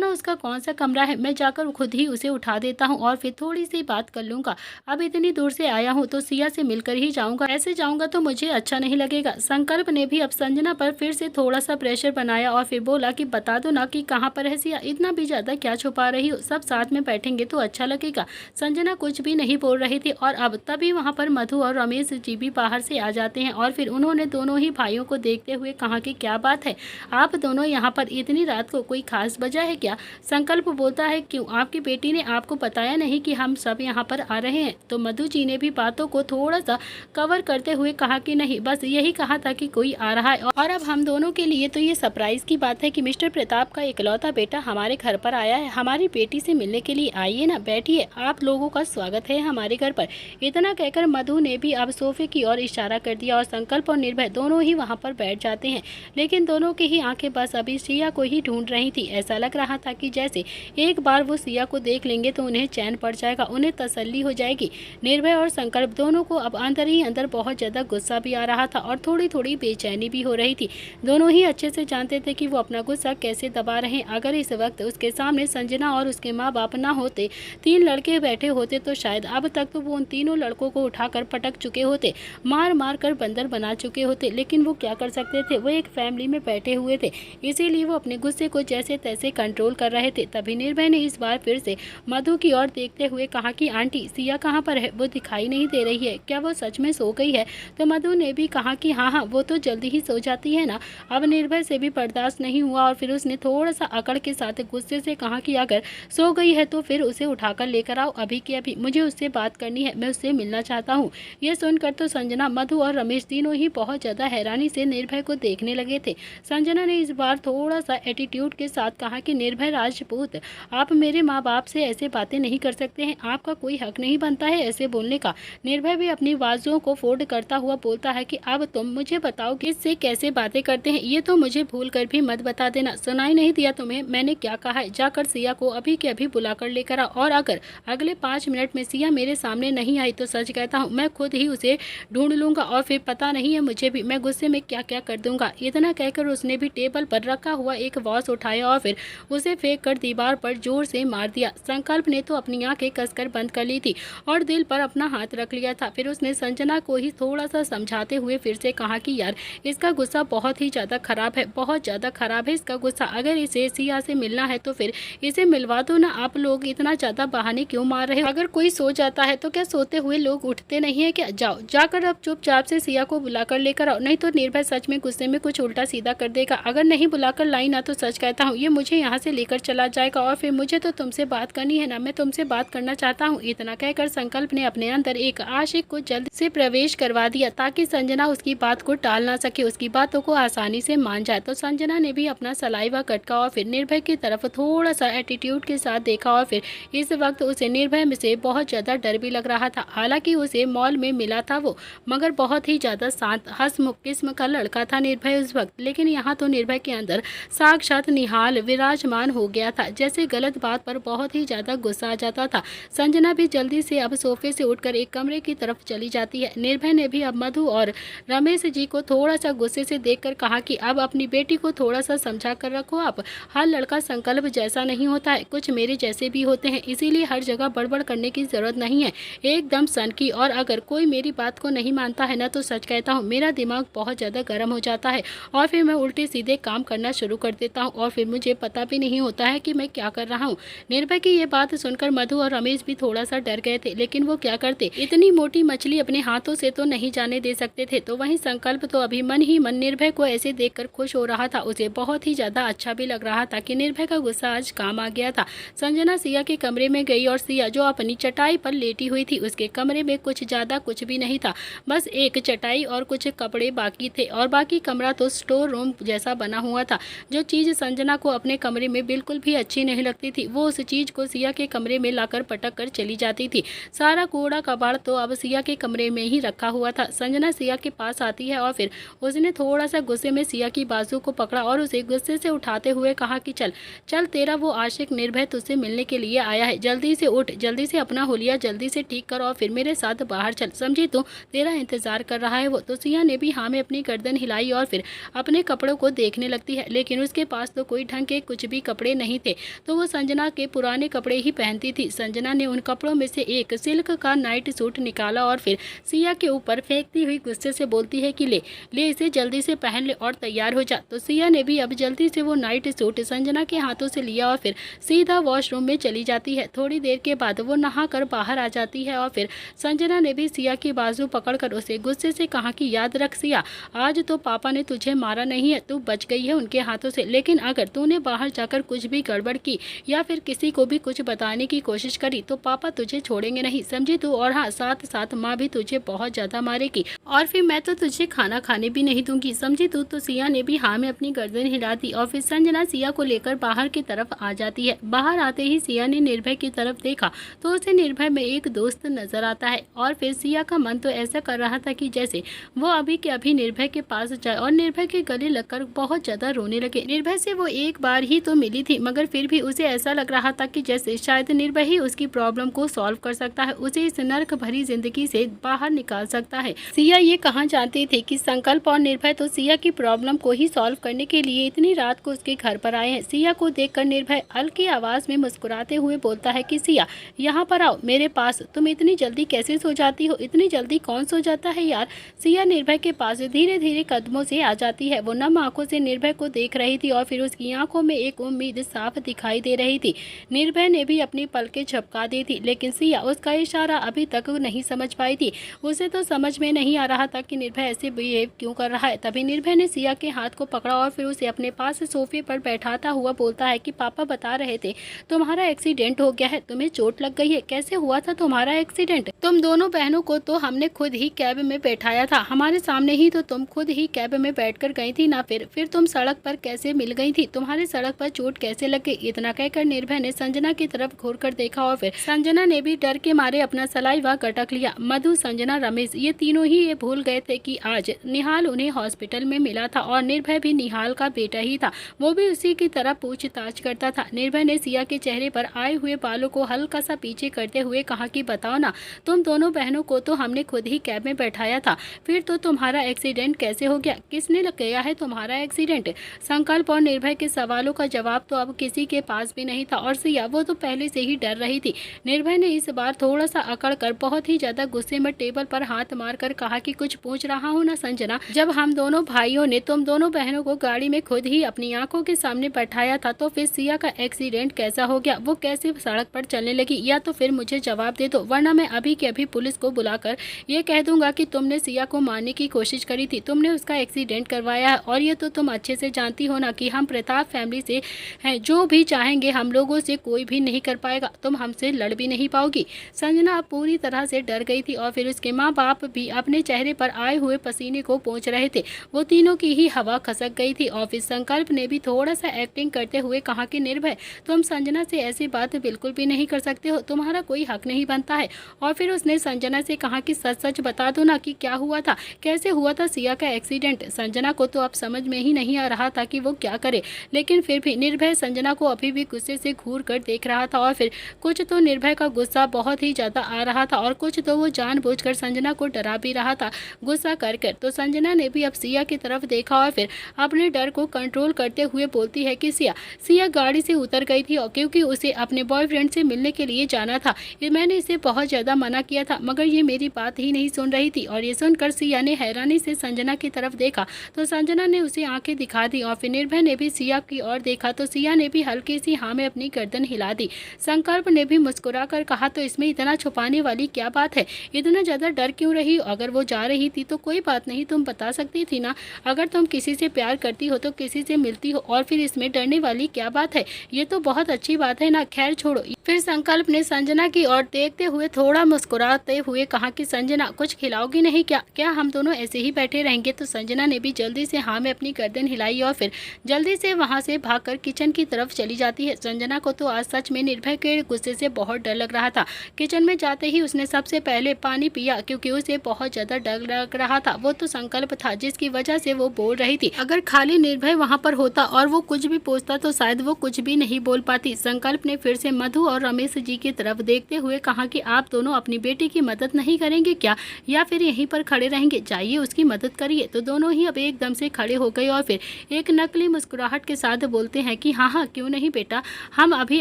उसका कौन सा कमरा है, मैं जाकर खुद ही उसे उठा देता हूँ और फिर थोड़ी सी बात कर लूँगा। अब इतनी दूर से आया हूँ तो सिया से मिलकर ही जाऊँगा, ऐसे जाऊँगा तो मुझे अच्छा नहीं लगेगा। संकल्प ने भी अब संजना पर फिर से थोड़ा सा प्रेशर बनाया और फिर बोला कि बता दो ना कि कहाँ पर है सिया, इतना भी ज़्यादा क्या छुपा रही हो, सब साथ में बैठेंगे तो अच्छा लगेगा। संजना कुछ भी नहीं बोल रही थी और अब तभी वहाँ पर मधु और रमेश जी भी बाहर से आ जाते हैं और फिर उन्होंने दोनों ही भाइयों को देखते हुए कहा कि क्या बात है, आप दोनों यहाँ पर इतनी रात को, कोई खास वजह है क्या? संकल्प बोलता है क्यों, आपकी बेटी ने आपको बताया नहीं कि हम सब यहाँ पर आ रहे हैं? तो मधु जी ने भी बातों को थोड़ा सा कवर करते हुए कहा कि नहीं, बस यही कहा था कि कोई आ रहा है और अब हम दोनों के लिए तो ये सरप्राइज की बात है कि मिस्टर प्रताप का इकलौता बेटा हमारे घर पर आया है, हमारी बेटी से मिलने के लिए। आइए ना, बैठिए, आप लोगों का स्वागत है हमारे घर पर। इतना कहकर मधु ने भी अब सोफे की ओर इशारा कर दिया और संकल्प और निर्भय दोनों ही वहाँ पर बैठ जाते हैं। लेकिन दोनों की ही आंखें बस अभी सिया को ही ढूंढ रही थी। ऐसा लग रहा था कि जैसे एक बार वो सिया को देख लेंगे तो उन्हें चैन पड़ जाएगा, उन्हें तसल्ली हो जाएगी। निर्भय और संकल्प दोनों को अब अंदर ही अंदर बहुत ज़्यादा गुस्सा भी आ रहा था और थोड़ी थोड़ी बेचैनी भी हो रही थी। दोनों ही अच्छे से जानते थे कि वो अपना गुस्सा कैसे दबा रहे हैं। अगर इस वक्त उसके सामने संजना और उसके माँ बाप ना होते, 3 लड़के बैठे होते, तो शायद अब तक तो वो उन तीनों लड़कों को उठाकर पटक चुके होते, मार मार कर बंदर बना चुके होते। लेकिन वो क्या कर सकते थे, वो एक फैमिली में बैठे हुए थे, इसीलिए वो अपने गुस्से को जैसे तैसे कंट्रोल कर रहे थे। तभी निर्भय ने इस बार फिर से मधु की ओर देखते हुए कहा कि आंटी, सिया कहाँ पर है, वो दिखाई नहीं दे रही है, क्या वो सच में सो गई है? तो मधु ने भी कहा कि हाँ हाँ, वो तो जल्दी ही सो जाती है ना। अब निर्भय से भी बर्दाश्त नहीं हुआ और फिर उसने थोड़ा सा अकड़ के साथ गुस्से से कहा कि अगर सो गई है तो फिर उसे उठाकर लेकर आओ, अभी के अभी, मुझे उससे बात करनी है, मैं उससे मिलना चाहता हूँ। ये सुनकर तो संजना, मधु और रमेश तीनों ही बहुत ज़्यादा हैरानी से निर्भय को देखने लगे थे। संजना ने इस बार थोड़ा सा एटीट्यूड के साथ कहा कि निर्भय राजपूत, आप मेरे माँ बाप से ऐसे बातें नहीं कर सकते हैं, आपका कोई हक नहीं बनता है ऐसे बोलने का। निर्भय भी अपनी बाजुओं को फोल्ड करता हुआ बोलता है कि अब तुम मुझे बताओ कि इससे कैसे बातें करते हैं, ये तो मुझे भूल कर भी मत बता देना। सुनाई नहीं दिया तुम्हें मैंने क्या कहा है? जाकर सिया को अभी के अभी बुलाकर लेकर आओ, और अगर अगले 5 मिनट में सिया मेरे सामने नहीं आई तो सच कहता हूँ, मैं खुद ही उसे ढूंढ लूंगा और फिर पता नहीं है मुझे भी, मैं गुस्से में क्या क्या कर दूंगा। इतना कहकर उसने भी टेबल पर रखा हुआ एक वॉच उठाया और फिर उसे फेंक कर दीवार पर जोर से मार दिया। संकल्प ने तो अपनी आंखें कसकर बंद कर ली थी और दिल पर अपना हाथ रख लिया था। फिर उसने संजना को ही थोड़ा सा समझाते हुए फिर से कहा कि यार, इसका गुस्सा बहुत ही ज़्यादा खराब है, बहुत ज़्यादा खराब है इसका गुस्सा। अगर इसे सिया से मिलना है तो फिर इसे मिलवा दो ना, आप लोग इतना ज़्यादा बहाने क्यों मार रहे हो? अगर कोई सो जाता है तो क्या सोते हुए लोग उठते नहीं है क्या? जाओ, जाकर अब चुपचाप से सिया को बुलाकर लेकर आओ, नहीं तो निर्भय सच में गुस्से में कुछ उल्टा सीधा कर देगा। अगर नहीं बुलाकर लाई ना तो सच कहता हूँ, ये मुझे यहाँ से लेकर चला जाएगा और फिर मुझे तो तुमसे बात करनी है ना, मैं तुमसे बात करना चाहता हूँ। इतना कहकर संकल्प ने अपने अंदर एक आशिक को जल्द से प्रवेश करवा दिया ताकि संजना उसकी बात को टाल ना सके, उसकी बातों को आसानी से मान जाए। तो संजना ने भी अपना सलाइवा कटका और फिर निर्भय की तरफ थोड़ा सा एटीट्यूड के साथ देखा और फिर इस वक्त उसे निर्भय में से बहुत ज़्यादा डर भी लग रहा था। हालांकि उसे मॉल में मिला था वो, मगर बहुत ही ज़्यादा शांत हंसमुख किस्म का लड़का था निर्भय उस वक्त, लेकिन यहाँ तो निर्भय के अंदर साक्षात निहाल विराजमान हो गया था। जैसे गलत बात पर बहुत ही ज़्यादा गुस्सा आ जाता था। संजना भी जल्दी से अब सोफे से उठकर एक कमरे की तरफ चली जाती है। निर्भय ने भी अब मधु और रमेश जी को थोड़ा सा गुस्से से देखकर कहा कि अब अपनी बेटी को थोड़ा सा समझा कर रखो आप। हर लड़का संकल्प जैसा नहीं होता है, कुछ मेरे जैसे भी होते हैं, इसीलिए हर जगह बड़बड़ करने की जरूरत नहीं है। एकदम सनकी, और अगर कोई मेरी बात को नहीं मानता है ना तो सच कहता हूँ मेरा दिमाग बहुत ज़्यादा गर्म हो जाता है और फिर मैं उल्टे सीधे काम करना शुरू कर देता हूँ और फिर मुझे पता भी नहीं होता है कि मैं क्या कर रहा हूँ। निर्भय की ये बात सुनकर मधु और रमेश भी थोड़ा सा डर गए थे, लेकिन वो क्या करते, इतनी मोटी मछली अपने हाथों से तो नहीं जाने दे सकते थे। तो वहीं संकल्प तो अभी मन ही मन निर्भय को ऐसे देखकर खुश हो रहा था। उसे बहुत ही ज्यादा अच्छा भी लग रहा था कि निर्भय का गुस्सा आज काम आ गया था। संजना सिया के कमरे में गई और सिया जो अपनी चटाई पर लेटी हुई थी, उसके कमरे में कुछ ज्यादा कुछ भी नहीं था, बस एक चटाई और कुछ कपड़े बाकी थे और बाकी कमरा तो स्टोर रूम जैसा बना हुआ था। जो चीज संजना को अपने कमरे में बिल्कुल भी अच्छी नहीं लगती थी, वो उस चीज को सिया के कमरे में लाकर पटक कर चली जाती थी। सारा कूड़ा कबाड़ तो अब सिया के कमरे में ही रखा हुआ था। संजना सिया के पास आती है और फिर उसने थोड़ा सा गुस्से में सिया की बाजू को पकड़ा और उसे गुस्से से उठाते हुए कहा कि चल चल, तेरा वो आशिक निर्भय तुझसे मिलने के लिए आया है, जल्दी से उठ, जल्दी से अपना हुलिया जल्दी से ठीक कर और फिर मेरे साथ बाहर चल, समझी, तो तेरा इंतजार कर रहा है वो। तो सिया ने भी हाँ में अपनी गर्दन हिलाई और फिर अपने कपड़ों को देखने लगती है, लेकिन उसके पास तो कोई ढंग के कुछ भी कपड़े नहीं थे, तो वो संजना के पुराने कपड़े ही पहनती थी। संजना ने उन कपड़ों में से एक सिल्क का नाइट सूट निकाला और फिर सिया के ऊपर फेंकती हुई गुस्से से बोलती है कि ले ले इसे जल्दी से पहन ले और तैयार हो जा। तो सिया ने भी अब जल्दी से वो नाइट सूट संजना के हाथों से लिया और फिर सीधा वॉशरूम में चली जाती है। थोड़ी देर के बाद वो नहा कर बाहर आ जाती है और फिर संजना ने भी सिया की बाजू पकड़कर उसे गुस्से से कहा कि याद रख सिया, आज तो पापा ने तुझे मारा नहीं है, तू बच गई है उनके हाथों से, लेकिन अगर तूने बाहर जाकर कुछ भी गड़बड़ की या फिर किसी को भी कुछ बताने की कोशिश करी तो पापा तुझे छोड़ेंगे नहीं, समझी तू। और हाँ, साथ साथ माँ भी तुझे बहुत ज्यादा मारेगी और फिर मैं तो तुझे खाना खाने भी नहीं दूंगी, समझी तू। तो सिया ने भी हाँ में अपनी गर्दन हिला दी और फिर संजना सिया को लेकर बाहर की तरफ आ जाती है। बाहर आते ही सिया ने निर्भय की तरफ देखा तो उसे निर्भय में एक दोस्त नजर आता है और फिर सिया का मन तो ऐसा कर रहा था कि जैसे वो अभी के अभी निर्भय के पास जाए और निर्भय के गले लगकर बहुत ज्यादा रोने लगे। निर्भय से वो एक बार ही तो मिली थी, मगर फिर भी उसे ऐसा लग रहा था कि जैसे शायद निर्भय ही उसकी प्रॉब्लम को सॉल्व कर सकता है, उसे इस नर्क भरी जिंदगी से बाहर निकाल सकता है। सिया ये कहाँ जानती थी कि संकल्प और निर्भय तो सिया की प्रॉब्लम को ही सॉल्व करने के लिए इतनी रात को उसके घर पर आए हैं। सिया को देखकर निर्भय हल्की आवाज में मुस्कुराते हुए बोलता है कि सिया यहाँ पर आओ मेरे पास, तुम इतनी जल्दी कैसे सो जाती हो, इतनी जल्दी कौन सो जाता है यार। सिया निर्भय के पास धीरे धीरे कदमों से आ जाती है। वो नम आंखों से निर्भय को देख रही थी और फिर उसकी आंखों में एक उम्मीद साफ दिखाई दे रही थी। निर्भय ने भी अपनी पलकें झपका दी थी, लेकिन सिया उसका इशारा अभी तक नहीं समझ पाई थी। उसे तो समझ में नहीं आ रहा था कि निर्भय ऐसे बिहेव क्यों कर रहा है। तभी निर्भय ने सिया के हाथ को पकड़ा और फिर उसे अपने पास सोफे पर बैठाता हुआ बोलता है कि पापा बता रहे थे तुम्हारा एक्सीडेंट हो गया है, तुम्हें चोट लग गई है, कैसे हुआ था तुम्हारा एक्सीडेंट। तुम दोनों बहनों को तो हमने खुद ही कैब में बैठाया था, हमारे सामने ही तो तुम खुद ही कैब में बैठकर गई थी ना, फिर तुम सड़क पर कैसे मिल गई थी, तुम्हारी सड़क पर चोट कैसे लग गई। इतना कहकर निर्भय ने संजना की तरफ घूर कर देखा और फिर संजना ने भी डर के मारे अपना सलाइवा गटक लिया। मधु, संजना, रमेश ये तीनों ही ये भूल गए थे कि आज निहाल उन्हें हॉस्पिटल में मिला था और निर्भय भी निहाल का बेटा ही था, वो भी उसी की तरह पूछताछ करता था। निर्भय ने सिया के चेहरे पर आए हुए बालों को हल्का सा पीछे करते हुए कहा कि बताओ ना, तुम दोनों बहनों को तो हमने खुद ही कैब में बैठाया था, फिर तो तुम्हारा एक्सीडेंट कैसे हो गया, किसने किया है तुम्हारा एक्सीडेंट। संकल्प और निर्भय के सवालों का जवाब तो अब किसी के पास भी नहीं था और सिया वो तो पहले से ही डर रही थी। निर्भय ने इस बार थोड़ा सा अकड़ कर बहुत ही ज्यादा गुस्से में टेबल पर हाथ मारकर कहा कि कुछ पूछ रहा हूँ ना संजना, जब हम दोनों भाइयों ने तुम दोनों बहनों को गाड़ी में खुद ही अपनी आंखों के सामने बैठाया था, तो फिर सिया का एक्सीडेंट कैसा हो गया, वो कैसे सड़क पर चलने लगी, या तो फिर मुझे जवाब दे दो, वरना मैं अभी के अभी पुलिस को बुलाकर ये कह दूंगा कि तुमने सिया को मारने की कोशिश करी थी, तुमने उसका एक्सीडेंट करवाया है। और ये तो तुम अच्छे से जानती हो ना कि हम प्रताप फैमिली से हैं, जो भी चाहेंगे हम लोगों से कोई भी नहीं कर पाएगा, तुम हमसे लड़ भी नहीं पाओगी। संजना अब पूरी तरह से डर गई थी और फिर उसके माँ बाप भी अपने चेहरे पर आए हुए पसीने को पोंछ रहे थे। वो तीनों की ही हवा खसक गई थी और फिर संकल्प ने भी थोड़ा सा एक्टिंग करते हुए कहा कि निर्भय, तुम संजना से ऐसी बात बिल्कुल भी नहीं कर सकते हो, तुम्हारा कोई हक नहीं बनता है। और फिर उसने संजना से कहा कि सच सच बता दो ना कि क्या हुआ था, कैसे हुआ था सिया का एक्सीडेंट। संजना को तो अब समझ में ही नहीं आ रहा था कि वो क्या करे, लेकिन फिर भी निर्भय संजना को अभी भी गुस्से से घूर कर देख रहा था। और फिर कुछ तो निर्भय का गुस्सा बहुत ही ज़्यादा आ रहा था और कुछ तो वो जानबूझकर संजना को डरा भी रहा था गुस्सा कर कर। तो संजना ने भी अब सिया की तरफ देखा और फिर अपने डर को कंट्रोल करते हुए बोलती है कि सिया गाड़ी से उतर गई थी और क्योंकि उसे अपने बॉयफ्रेंड से मिलने के लिए जाना था। मैंने इसे बहुत ज़्यादा मना किया था मगर ये मेरी बात ही नहीं सुन रही थी। और ये सुनकर सिया ने हैरानी से संजना की तरफ देखा तो संजना ने उसे आंखें दिखा दी और फिर निर्भय ने भी सिया की ओर देखा तो सिया ने भी हल्की सी हाँ में अपनी गर्दन हिला दी। संकल्प ने भी मुस्कुरा कर कहा, तो इसमें इतना छुपाने वाली क्या बात है, इतना ज़्यादा डर क्यों रही? अगर वो जा रही थी तो कोई बात नहीं, तुम बता सकती थी ना। अगर तुम किसी से प्यार करती हो तो किसी से मिलती हो और फिर इसमें डरने वाली क्या बात है, ये तो बहुत अच्छी बात है ना। खैर छोड़ो। फिर संकल्प ने संजना की ओर देखते हुए थोड़ा मुस्कुराते हुए कहा कि संजना, कुछ खिलाओगी नहीं क्या? क्या हम दोनों ऐसे ही बैठे रहेंगे? तो संजना ने भी जल्दी से हाँ में अपनी गर्दन हिलाई और फिर जल्दी से वहाँ से भागकर किचन की तरफ चली जाती है। संजना को तो आज सच में निर्भय के गुस्से से बहुत डर लग रहा था। किचन में जाते ही उसने सबसे पहले पानी पिया क्योंकि उसे बहुत ज़्यादा डर लग रहा था। वो तो संकल्प था जिसकी वजह से वो बोल रही थी। अगर खाली निर्भय वहाँ पर होता और वो कुछ भी पूछता तो शायद वो कुछ भी नहीं बोल पाती। संकल्प ने फिर से मधु और रमेश जी की तरफ देखते हुए कहा कि आप दोनों अपनी बेटी की मदद नहीं करेंगे क्या, या फिर यहीं पर खड़े रहेंगे? जाइए उसकी मदद करिए। तो दोनों ही अब एकदम से खड़े हो गए और फिर एक नकली मुस्कुराहट के साथ बोलते हैं कि हाँ क्यों नहीं बेटा, हम अभी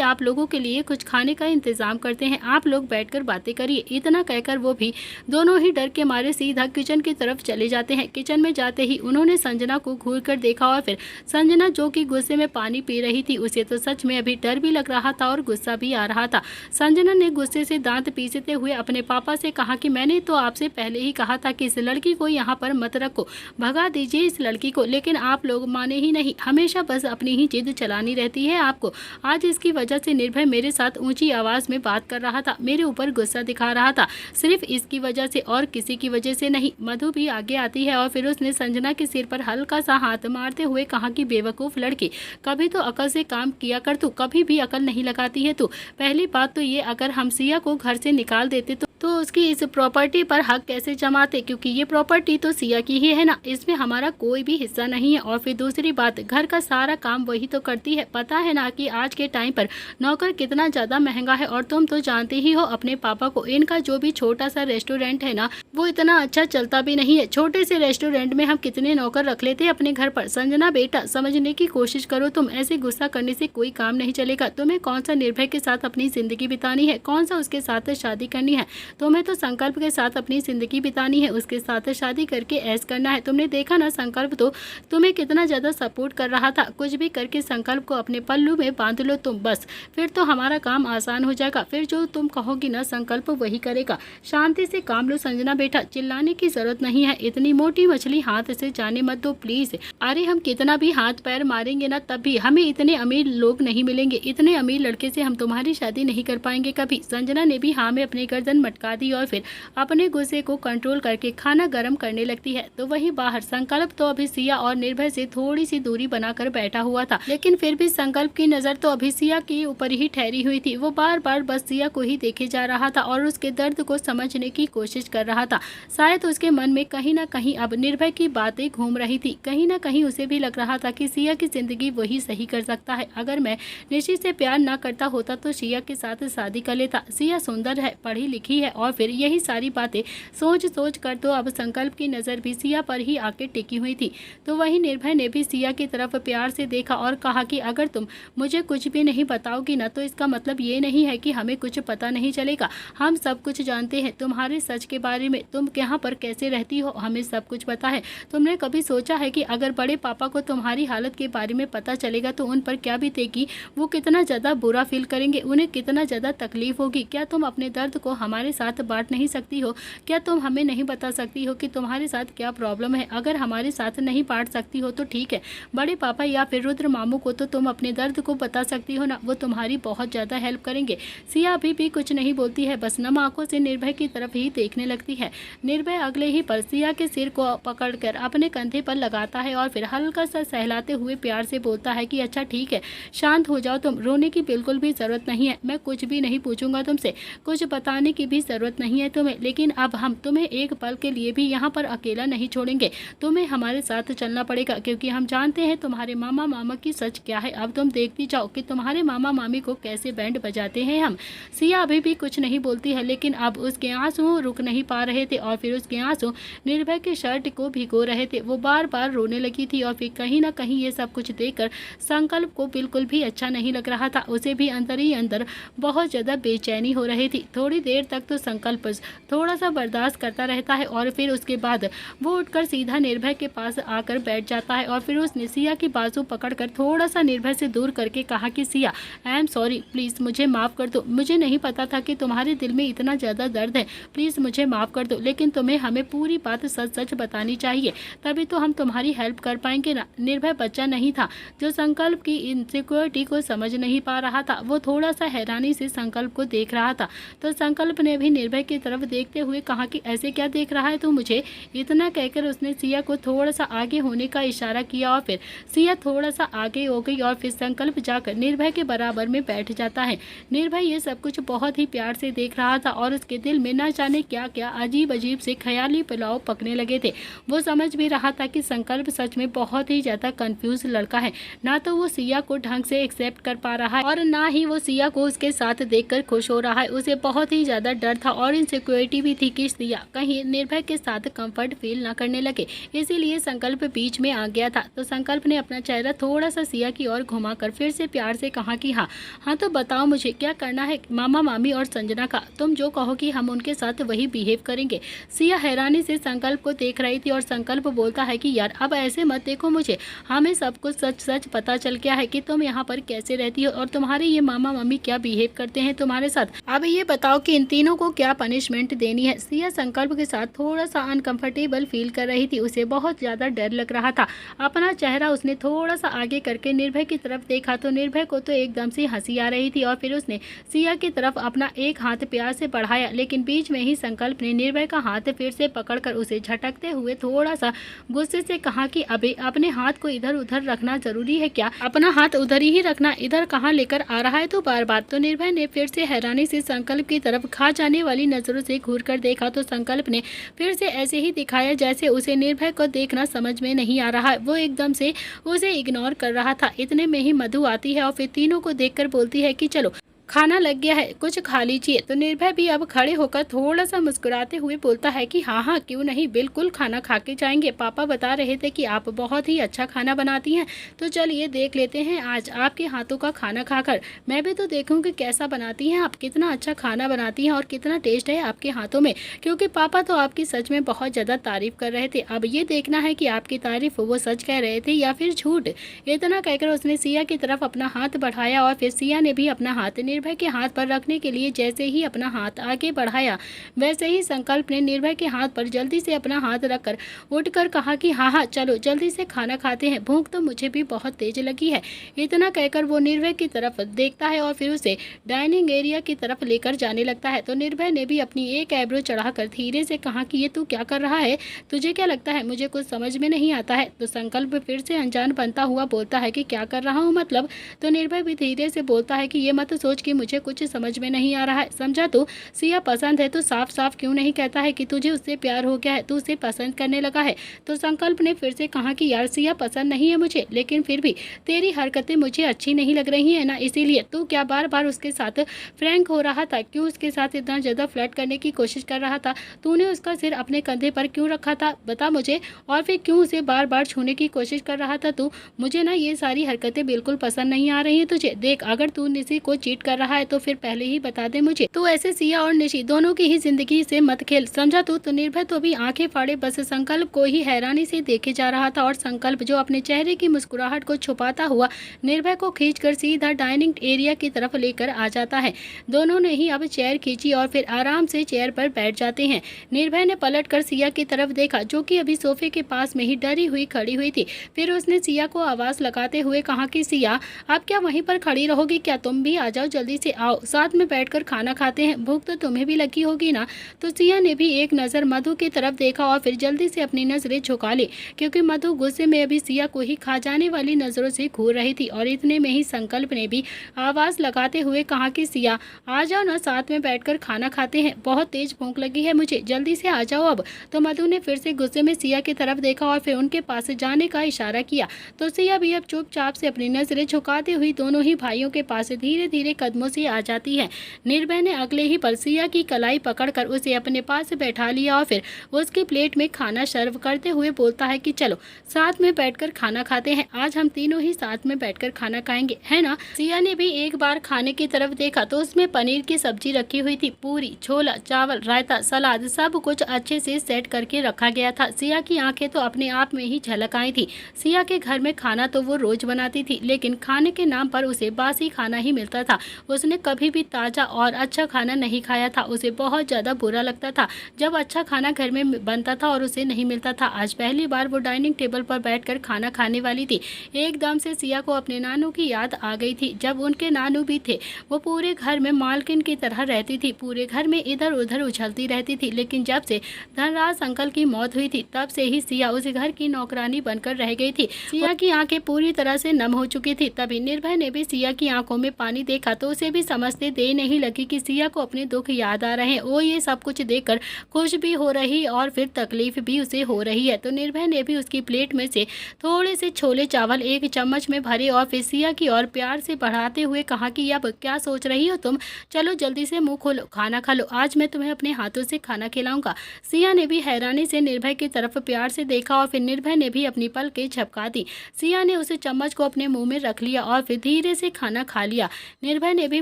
आप लोगों के लिए कुछ खाने का इंतजाम करते हैं, आप लोग बैठकर बातें करिए। इतना कहकर वो भी दोनों ही डर के मारे सीधा किचन की तरफ चले जाते हैं। किचन में जाते ही उन्होंने संजना को घूर कर देखा और फिर संजना जो कि गुस्से में पानी पी रही थी, उसे तो सच में अभी डर भी लग रहा था और गुस्सा भी आ रहा था। संजना ने गुस्से से दांत पीसते हुए अपने पापा से कहा कि मैंने तो आपसे पहले ही कहा था कि इस लड़की को यहाँ पर मत रखो, भगा दीजिए इस लड़की को, लेकिन आप लोग माने ही नहीं, हमेशा बस अपनी ही जिद चलानी रहती है आपको। आज इसकी वजह से निर्भय मेरे साथ ऊंची आवाज़ में बात कर रहा था, मेरे ऊपर गुस्सा दिखा रहा था, सिर्फ इसकी वजह से और किसी की वजह से नहीं। मधु भी आगे आती है और फिर उसने संजना के सिर पर हल्का सा हाथ मारते हुए कहा कि बेवकूफ़ लड़की, कभी तो अकल से काम किया कर तू, कभी भी अकल नहीं लगाती है तू। पहली बात तो ये, अगर हम सिया को घर से निकाल देते तो उसकी इस प्रॉपर्टी पर हक कैसे जमाते, क्योंकि ये प्रॉपर्टी तो सिया की ही है ना, इसमें हमारा कोई भी हिस्सा नहीं है। और फिर दूसरी बात, घर का सारा काम वही तो करती है, पता है ना कि आज के टाइम पर नौकर कितना ज़्यादा महंगा है। और तुम तो जानते ही हो अपने पापा को, इनका जो भी छोटा सा रेस्टोरेंट है ना वो इतना अच्छा चलता भी नहीं है। छोटे से रेस्टोरेंट में हम कितने नौकर रख लेते अपने घर पर। संजना बेटा समझने की कोशिश करो, तुम ऐसे गुस्सा करने से कोई काम नहीं चलेगा। तुम्हें कौन सा निर्भय के साथ अपनी ज़िंदगी बितानी है, कौन सा उसके साथ शादी करनी है? तुम्हें तो संकल्प के साथ अपनी ज़िंदगी बितानी है, उसके साथ शादी करके ऐश करना है। तुमने देखा ना संकल्प तो तुम्हें कितना ज़्यादा सपोर्ट कर रहा था, कुछ भी करके संकल्प को अपने पल्लू में बांध लो तुम, बस फिर तो हमारा काम आसान हो जाएगा। फिर जो तुम कहोगी ना संकल्प वही करेगा। शांति से काम लो संजना बेटा, चिल्लाने की ज़रूरत नहीं है, इतनी मोटी मछली हाथ से जाने मत दो प्लीज़। अरे हम कितना भी हाथ पैर मारेंगे ना तब भी हमें इतने अमीर लोग नहीं मिलेंगे, इतने अमीर लड़के से हम तुम्हारी शादी नहीं कर पाएंगे कभी। संजना ने भी हाँ में अपनी गर्दन मटका दी और फिर अपने गुस्से को कंट्रोल करके खाना गर्म करने लगती है। तो वहीं बाहर संकल्प तो अभी सिया और निर्भय से थोड़ी सी दूरी बनाकर बैठा हुआ था, लेकिन फिर भी संकल्प की नज़र तो अभी सिया के ऊपर ही ठहरी हुई थी। वो बार बार बस सिया को ही देखे जा रहा था और उसके दर्द को समझने की कोशिश कर रहा था। शायद उसके मन में कहीं ना कहीं अब निर्भय की बातें घूम रही थी, कहीं ना कहीं उसे भी लग रहा था कि सिया की जिंदगी वही सही कर सकता है। अगर मैं निशी से प्यार ना करता होता तो सिया के साथ शादी कर लेता, सिया सुंदर है, पढ़ी लिखी है। और फिर यही सारी बातें सोच सोच कर तो अब संकल्प की नज़र भी सिया पर ही आके टिकी हुई थी। तो वहीं निर्भय ने भी सिया की तरफ प्यार से देखा और कहा कि अगर तुम मुझे कुछ भी नहीं बताओगी ना तो इसका मतलब ये नहीं है कि हमें कुछ पता नहीं चलेगा, हम सब कुछ जानते हैं तुम्हारे सच के बारे में, तुम यहाँ पर कैसे रहती हो हमें सब कुछ पता है। तुमने कभी सोचा है कि अगर बड़े पापा को तुम्हारी हालत के बारे में पता चलेगा तो उन पर क्या बीतेगी, वो कितना ज़्यादा बुरा फील करेंगे, उन्हें कितना ज़्यादा तकलीफ होगी। क्या तुम अपने दर्द को हमारे साथ बांट नहीं सकती हो? क्या तुम हमें नहीं बता सकती हो कि तुम्हारे साथ क्या प्रॉब्लम है? अगर हमारे साथ नहीं बांट सकती हो तो ठीक है, बड़े पापा या फिर रुद्र मामू को तो तुम अपने दर्द को बता सकती हो ना, वो तुम्हारी बहुत ज़्यादा हेल्प करेंगे। सिया अभी भी कुछ नहीं बोलती है, बस नम आंखों से निर्भय की तरफ ही देखने लगती है। निर्भय अगले ही पल सिया के सिर को पकड़कर अपने कंधे पर लगाता है और फिर हल्का सा सहलाते हुए प्यार से बोलता है कि अच्छा ठीक है, शांत हो जाओ, तुम रोने की बिल्कुल भी ज़रूरत नहीं है। मैं कुछ भी नहीं पूछूंगा तुमसे, कुछ बताने की भी ज़रूरत नहीं है तुम्हें, लेकिन अब हम तुम्हें एक पल के लिए भी यहाँ पर अकेला नहीं छोड़ेंगे। तुम्हें हमारे साथ चलना पड़ेगा, क्योंकि हम जानते हैं तुम्हारे मामा मामा की सच क्या है। अब तुम देखती जाओ कि तुम्हारे मामा मामी को कैसे बैंड बजाते हैं हम। सिया अभी भी कुछ नहीं बोलती है, लेकिन अब उसके आंसू रुक नहीं पा रहे थे और फिर उसके आंसू निर्भय के शर्ट को भिगो रहे थे। वो बार बार रोने लगी थी और फिर कहीं ना कहीं ये सब कुछ देखकर संकल्प को बिल्कुल भी अच्छा नहीं लग रहा था। उसे भी अंदर ही अंदर बहुत ज़्यादा बेचैनी हो रही थी। थोड़ी देर तक तो संकल्प थोड़ा सा बर्दाश्त करता रहता है और फिर उसके बाद वो उठकर सीधा निर्भय के पास आकर बैठ जाता है और फिर उसने सिया की बाजू पकड़कर थोड़ा सा निर्भय से दूर करके कहा कि Siya, I am sorry, please मुझे माफ़ कर दो। मुझे नहीं पता था कि तुम्हारे दिल में इतना ज़्यादा दर्द है, प्लीज़ मुझे माफ़ कर दो, लेकिन तुम्हें हमें पूरी बात सच सच बतानी चाहिए, तभी तो हम तुम्हारी हेल्प कर पाएंगे ना। निर्भय बच्चा नहीं था जो संकल्प की इनसिक्योरिटी को समझ नहीं पा रहा था। वो थोड़ा सा हैरानी से संकल्प को देख रहा था। तो संकल्प ने भी निर्भय की तरफ देखते हुए कहा कि ऐसे क्या देख रहा है तू मुझे? इतना कहकर उसने सिया को थोड़ा सा आगे होने का इशारा किया और फिर सिया थोड़ा सा आगे हो गई और फिर संकल्प जाकर निर्भय के बराबर में बैठ जाता है। निर्भय ये सब कुछ बहुत ही प्यार से देख रहा था और उसके दिल में न जाने क्या क्या अजीब अजीब से ख्याली पुलाव पकने लगे थे। वो समझ भी रहा था कि संकल्प सच में बहुत ही ज़्यादा कंफ्यूज लड़का है। ना तो वो सिया को ढंग से एक्सेप्ट कर पा रहा है और ना ही वो सिया को उसके साथ देखकर खुश हो रहा है। उसे बहुत ही ज़्यादा डर था और इनसिक्योरिटी भी थी कि सिया कहीं निर्भय के साथ कंफर्ट फील ना करने लगे, इसीलिए संकल्प बीच में आ गया था। तो संकल्प ने अपना चेहरा थोड़ा सा सिया की ओर घुमाकर फिर से प्यार से कहा कि हाँ हाँ, तो बताओ मुझे क्या करना है मामा मामी और संजना का, तुम जो कहोगी हम उनके साथ वही बिहेव करेंगे। सिया हैरानी से संकल्प को देख रही थी और संकल्प बोलता है कि यार अब ऐसे मत देखो मुझे, हमें सब कुछ सच सच पता चल गया है कि तुम यहाँ पर कैसे रहती हो और तुम्हारे ये मामा मम्मी क्या बिहेव करते हैं तुम्हारे साथ। अब ये बताओ कि इन तीनों को क्या पनिशमेंट देनी है। सिया संकल्प के साथ थोड़ा सा अनकंफर्टेबल फील कर रही थी, उसे बहुत ज़्यादा डर लग रहा था। अपना चेहरा उसने थोड़ा सा आगे करके निर्भय की तरफ देखा तो निर्भय को तो एकदम से हंसी आ रही थी और फिर उसने सिया की तरफ अपना एक हाथ प्यार से बढ़ाया, लेकिन बीच में ही संकल्प ने निर्भय का हाथ फिर से पकड़कर उसे झटकते हुए थोड़ा सा गुस्से से कहा कि अबे अपने हाथ को इधर उधर रखना जरूरी है क्या? अपना हाथ उधर ही रखना, इधर कहाँ लेकर आ रहा है तो बार बार। तो निर्भय ने फिर से हैरानी से संकल्प की तरफ खा जाने वाली नजरों से घूर कर देखा तो संकल्प ने फिर से ऐसे ही दिखाया जैसे उसे निर्भय को देखना समझ में नहीं आ रहा है। वो एकदम से उसे इग्नोर कर रहा था। इतने में ही मधु आती है और फिर तीनों को देखकर बोलती है कि चलो खाना लग गया है, कुछ खा लीजिए। तो निर्भय भी अब खड़े होकर थोड़ा सा मुस्कुराते हुए बोलता है कि हाँ हाँ क्यों नहीं, बिल्कुल खाना खा के जाएंगे। पापा बता रहे थे कि आप बहुत ही अच्छा खाना बनाती हैं, तो चलिए देख लेते हैं आज आपके हाथों का खाना खाकर। मैं भी तो देखूँ कि कैसा बनाती हैं आप, कितना अच्छा खाना बनाती हैं और कितना टेस्ट है आपके हाथों में, क्योंकि पापा तो आपकी सच में बहुत ज़्यादा तारीफ कर रहे थे। अब ये देखना है कि आपकी तारीफ वो सच कह रहे थे या फिर झूठ। इतना कहकर उसने सिया की तरफ अपना हाथ बढ़ाया और फिर सिया ने भी अपना हाथ निर्भय के हाथ पर रखने के लिए जैसे ही अपना हाथ आगे बढ़ाया, वैसे ही संकल्प ने निर्भय के हाथ पर जल्दी से अपना हाथ रखकर उठकर कहा कि हाँ हाँ चलो जल्दी से खाना खाते हैं, भूख तो मुझे भी बहुत तेज लगी है। इतना कहकर वो निर्भय की तरफ देखता है और फिर उसे डाइनिंग एरिया की तरफ लेकर जाने लगता है। तो निर्भय ने भी अपनी एक आईब्रो चढ़ाकर धीरे से कहा कि ये तू क्या कर रहा है, तुझे क्या लगता है मुझे कुछ समझ में नहीं आता है? तो संकल्प फिर से अनजान बनता हुआ बोलता है कि क्या कर रहा हूँ मतलब? तो निर्भय भी धीरे से बोलता है कि ये मत सोच कि मुझे कुछ समझ में नहीं आ रहा है, समझा? तो सिया पसंद है तो साफ साफ क्यों नहीं कहता है कि तुझे उससे प्यार हो गया है, तू उसे पसंद करने लगा है। तो संकल्प ने फिर से कहा कि यार सिया पसंद नहीं है मुझे, लेकिन फिर भी तेरी हरकतें मुझे अच्छी नहीं लग रही है ना, इसीलिए तू क्या बार बार उसके साथ फ्रैंक हो रहा था, क्यों उसके साथ इतना ज़्यादा फ्लर्ट करने की कोशिश कर रहा था, तूने उसका सिर अपने कंधे पर क्यों रखा था बता मुझे, और फिर क्यों उसे बार बार छूने की कोशिश कर रहा था तू? मुझे ना ये सारी हरकतें बिल्कुल पसंद नहीं आ रही हैं तुझे। देख अगर तू किसी को चीट कर रहा है तो फिर पहले ही बता दे मुझे। तो ऐसे सिया और निशी दोनों की ही जिंदगी से मत खेल, समझा तू। तो निर्भय तो अभी आंखें फाड़े बस संकल्प को ही हैरानी से देखे जा रहा था और संकल्प जो अपने चेहरे की मुस्कुराहट को छुपाता हुआ निर्भय को खींचकर सीधा डाइनिंग एरिया की तरफ लेकर आ जाता है। दोनों ने ही अब चेयर खींची और फिर आराम से चेयर पर बैठ जाते हैं। निर्भय ने पलटकर सिया की तरफ देखा जो कि अभी सोफे के पास में ही डरी हुई खड़ी हुई थी। फिर उसने सिया को आवाज लगाते हुए कहा कि सिया, आप क्या वहीं पर खड़ी रहोगी क्या? तुम भी आ जाओ, जल्दी से आओ, साथ में बैठकर खाना खाते हैं, भूख तो तुम्हें भी लगी होगी ना। तो सिया ने भी एक नज़र मधु की तरफ देखा और फिर जल्दी से अपनी नजरें झुका ली क्योंकि मधु गुस्से में अभी सिया को ही खा जाने वाली नजरों से घूर रही थी। और इतने में ही संकल्प ने भी आवाज लगाते हुए कहा कि सिया, आ जाओ ना, साथ में बैठकर खाना खाते हैं, बहुत तेज भूख लगी है मुझे, जल्दी से आ जाओ अब। तो मधु ने फिर से गुस्से में सिया की तरफ देखा और फिर उनके पास जाने का इशारा किया। तो सिया भी अब चुपचाप से अपनी नजरें झुकाते हुई दोनों ही भाइयों के पास धीरे धीरे कदमों से आ जाती है। निर्भय ने अगले ही पल सिया की कलाई पकड़कर उसे अपने पास बैठा लिया और फिर उसकी प्लेट में खाना सर्व करते हुए बोलता है कि चलो साथ में बैठकर खाना खाते हैं, आज हम तीनों ही साथ में बैठकर खाना खाएंगे, है ना। सिया ने भी एक बार खाने की तरफ देखा तो उसमें पनीर की सब्जी रखी हुई थी, पूरी, छोला, चावल, रायता, सलाद, सब कुछ अच्छे से सेट करके रखा गया था। सिया की आंखें तो अपने आप में ही झलक आई थी। सिया के घर में खाना तो वो रोज बनाती थी लेकिन खाने के नाम पर उसे बासी खाना ही मिलता था। उसने कभी भी ताज़ा और अच्छा खाना नहीं खाया था। उसे बहुत ज़्यादा बुरा लगता था जब अच्छा खाना घर में बनता था और उसे नहीं मिलता था। आज पहली बार वो डाइनिंग टेबल पर बैठकर खाना खाने वाली थी। एकदम से सिया को अपने नानू की याद आ गई थी। जब उनके नानू भी थे वो पूरे घर में मालकिन की तरह रहती थी, पूरे घर में इधर उधर उछलती रहती थी। लेकिन जब से धनराज अंकल की मौत हुई थी तब से ही सिया उस घर की नौकरानी बनकर रह गई थी। सिया की आंखें पूरी तरह से नम हो चुकी थी। तभी निर्भय ने भी सिया की आंखों में पानी देखा तो उसे भी समझते देर नहीं लगी कि सिया को अपने दुख याद आ रहे हैं। वो ये सब कुछ देखकर खुश भी हो रही और फिर तकलीफ भी उसे हो रही है। तो निर्भय ने भी उसकी प्लेट में से थोड़े से छोले चावल एक चम्मच में भरे और फिर सिया की ओर प्यार से बढ़ाते हुए कहा कि अब क्या सोच रही हो तुम, चलो जल्दी से मुंह खोलो, खाना खा लो, आज मैं तुम्हें अपने हाथों से खाना खिलाऊंगा। सिया ने भी हैरानी से निर्भय की तरफ प्यार से देखा और फिर निर्भय ने भी अपनी पलकें झपका दी। सिया ने उसे चम्मच को अपने मुंह में रख लिया और फिर धीरे से खाना खा लिया। निर्भय ने भी